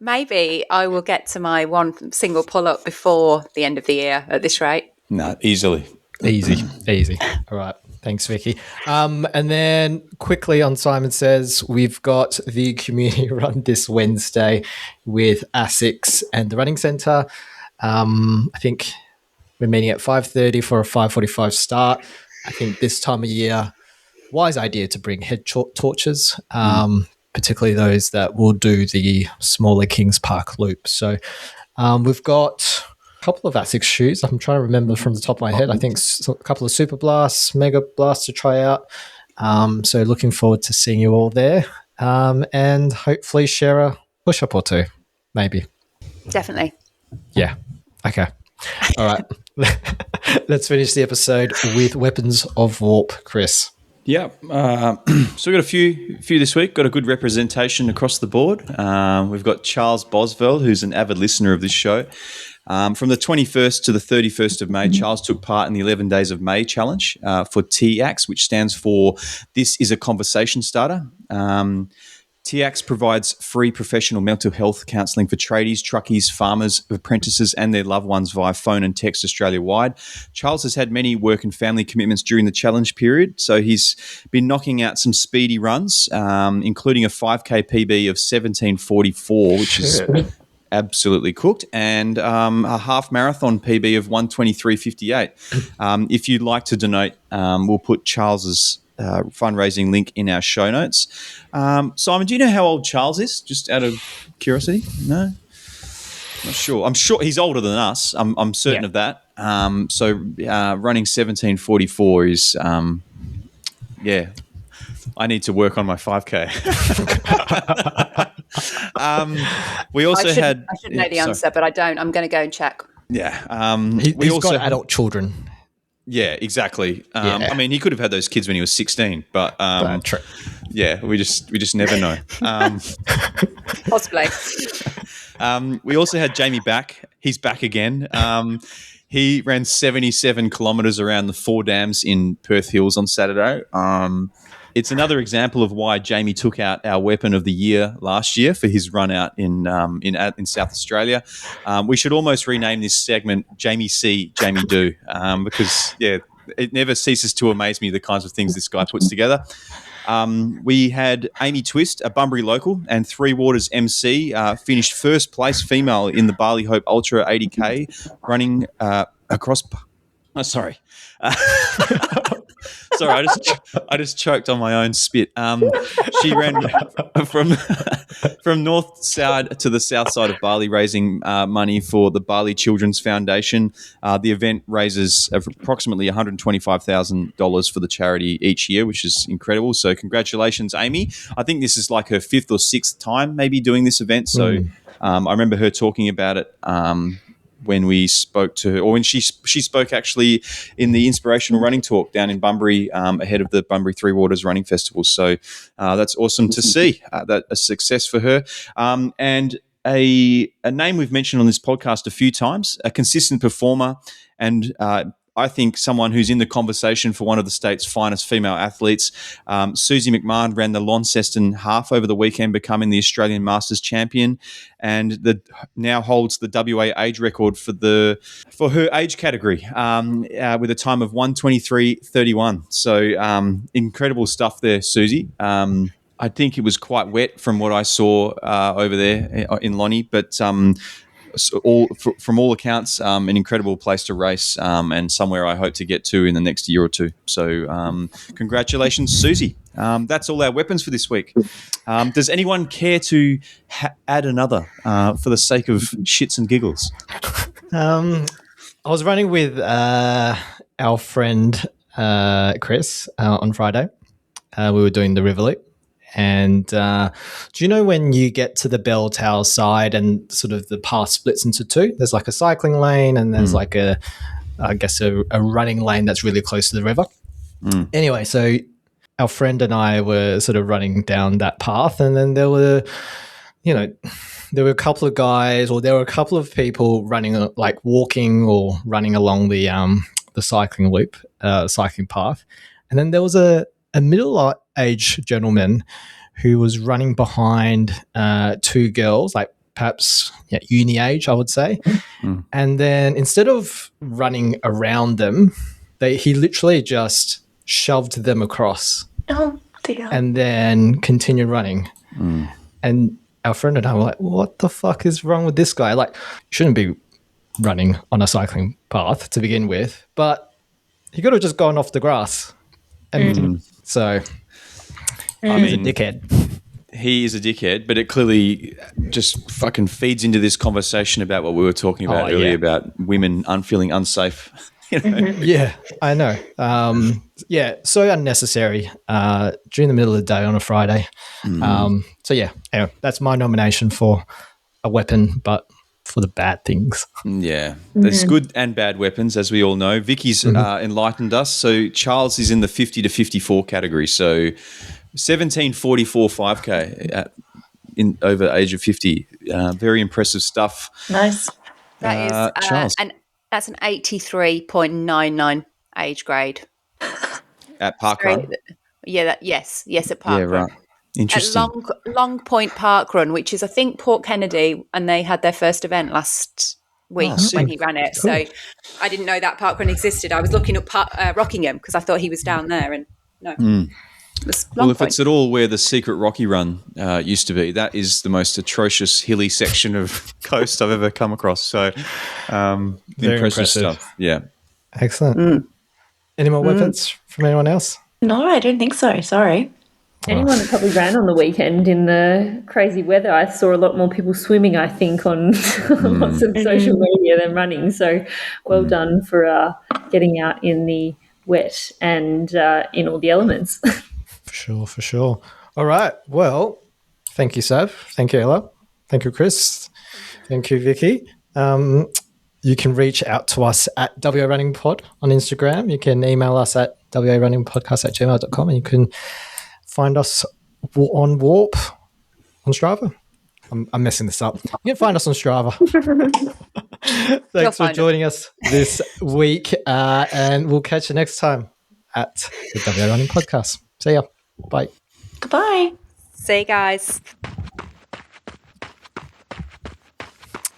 Maybe I will get to my one single pull-up before the end of the year at this rate. No, easily. Easy. All right. Thanks, Vicky. And then quickly on Simon Says, we've got the community run this Wednesday with ASICS and the Running Centre. I think we're meeting at 5:30 for a 5:45 start. I think this time of year, wise idea to bring head torches, particularly those that will do the smaller Kings Park loop. So we've got a couple of ASICS shoes. I'm trying to remember from the top of my head. I think a couple of Super Blasts, Mega Blasts to try out. So looking forward to seeing you all there, and hopefully share a push-up or two, maybe. Definitely. Yeah. Okay. All right. Let's finish the episode with Weapons of Warp, Chris. Yeah. So we've got a few this week. Got a good representation across the board. We've got Charles Bosveld, who's an avid listener of this show. From the 21st to the 31st of May, Charles took part in the 11 Days of May challenge for TAX, which stands for This is a Conversation Starter. TAX provides free professional mental health counselling for tradies, truckies, farmers, apprentices and their loved ones via phone and text Australia-wide. Charles has had many work and family commitments during the challenge period, so he's been knocking out some speedy runs, including a 5K PB of 17:44, which is absolutely cooked, and a half marathon PB of 1:23:58. If you'd like to donate, we'll put Charles's fundraising link in our show notes. Simon, do you know how old Charles is? Just out of curiosity? No? Not sure. I'm sure he's older than us. I'm certain of that. So running 17:44 is, I need to work on my 5K. We also I should know the answer, sorry. but I don't. I'm going to go and check. Yeah. He's also got adult children. Yeah, exactly. I mean, he could have had those kids when he was 16, but True. yeah, we just never know. Possibly. We also had Jamie back. He's back again. He ran 77 kilometres around the 4 dams in Perth Hills on Saturday. It's another example of why Jamie took out our Weapon of the Year last year for his run out in South Australia. We should almost rename this segment Jamie C, Jamie Do, because it never ceases to amaze me the kinds of things this guy puts together. We had Amy Twist, a Bunbury local, and Three Waters MC, finished first place female in the Barley Hope Ultra 80K, running across. Oh, sorry. Sorry, I just choked on my own spit. She ran from north side to the south side of Bali, raising money for the Bali Children's Foundation. The event raises approximately $125,000 for the charity each year, which is incredible. So congratulations, Amy. I think this is like her 5th or 6th time maybe doing this event. So I remember her talking about it when we spoke to her, or when she spoke actually in the Inspirational Running Talk down in Bunbury ahead of the Bunbury Three Waters Running Festival. So that's awesome to see, that a success for her. And a name we've mentioned on this podcast a few times, a consistent performer, and I think someone who's in the conversation for one of the state's finest female athletes. Suzi MacMahon ran the Launceston Half over the weekend, becoming the Australian Masters champion, and now holds the WA age record for her age category with a time of 1:23:31. So incredible stuff there, Suzi. I think it was quite wet from what I saw over there in Lonnie, but from all accounts, an incredible place to race and somewhere I hope to get to in the next year or two. So congratulations, Susie. That's all our weapons for this week. Does anyone care to add another for the sake of shits and giggles? I was running with our friend Chris on Friday. We were doing the River Loop. And do you know when you get to the bell tower side and sort of the path splits into two? There's like a cycling lane and there's like a running lane that's really close to the river. Anyway, so our friend and I were sort of running down that path, and then there were a couple of guys, or there were a couple of people running, like walking or running along the cycling loop, cycling path, and then there was a middle-aged gentleman who was running behind two girls, like perhaps uni age, I would say. And then instead of running around them, he literally just shoved them across. Oh, dear. And then continued running. And our friend and I were like, what the fuck is wrong with this guy? Like, you shouldn't be running on a cycling path to begin with, but he could have just gone off the grass. And so he's a dickhead. He is a dickhead, but it clearly just fucking feeds into this conversation about what we were talking about earlier about women feeling unsafe. Yeah, I know. So unnecessary during the middle of the day on a Friday. Anyway, that's my nomination for a weapon, but for the bad things. Yeah, there's good and bad weapons, as we all know. Vicky's enlightened us. So Charles is in the 50 to 54 category. So 17:44 5K in over the age of 50. Very impressive stuff. Nice. That is Charles. That's an 83.99 age grade. At Parkrun? Yes, at Parkrun. Yeah, right. Interesting. At Long Point Parkrun, which is, I think, Port Kennedy, and they had their first event last week when he ran it. Cool. So I didn't know that Parkrun existed. I was looking up Rockingham because I thought he was down there, and no. Well, if it's at all where the secret Rocky Run used to be, that is the most atrocious hilly section of coast I've ever come across. So impressive stuff. Yeah. Excellent. Any more weapons from anyone else? No, I don't think so. Sorry. Anyone that probably ran on the weekend in the crazy weather, I saw a lot more people swimming, I think, on lots of social media than running. So well done for getting out in the wet and in all the elements. For sure. All right. Well, thank you, Sav. Thank you, Ella. Thank you, Chris. Thank you, Vicky. You can reach out to us at WA Running Pod on Instagram. You can email us at warunningpodcast@gmail.com, and you can find us on Warp on Strava. I'm messing this up. You can find us on Strava. Thanks for joining us this week, and we'll catch you next time at the WA Running Podcast. See ya. Bye. Goodbye. See you guys.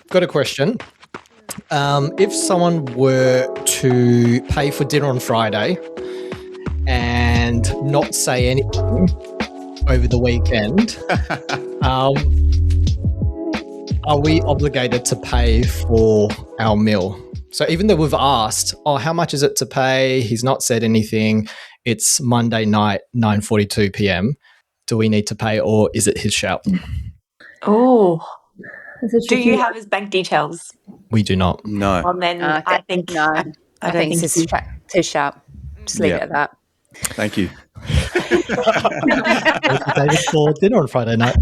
Got a question. If someone were to pay for dinner on Friday and not say anything over the weekend, are we obligated to pay for our meal? So even though we've asked, how much is it to pay? He's not said anything. It's Monday night, 9:42 p.m. Do we need to pay, or is it his shout? Oh. Do you have his bank details? We do not. No. Well, then I think no. I think it's his shout. Just leave it at that. Thank you. David for dinner on Friday night.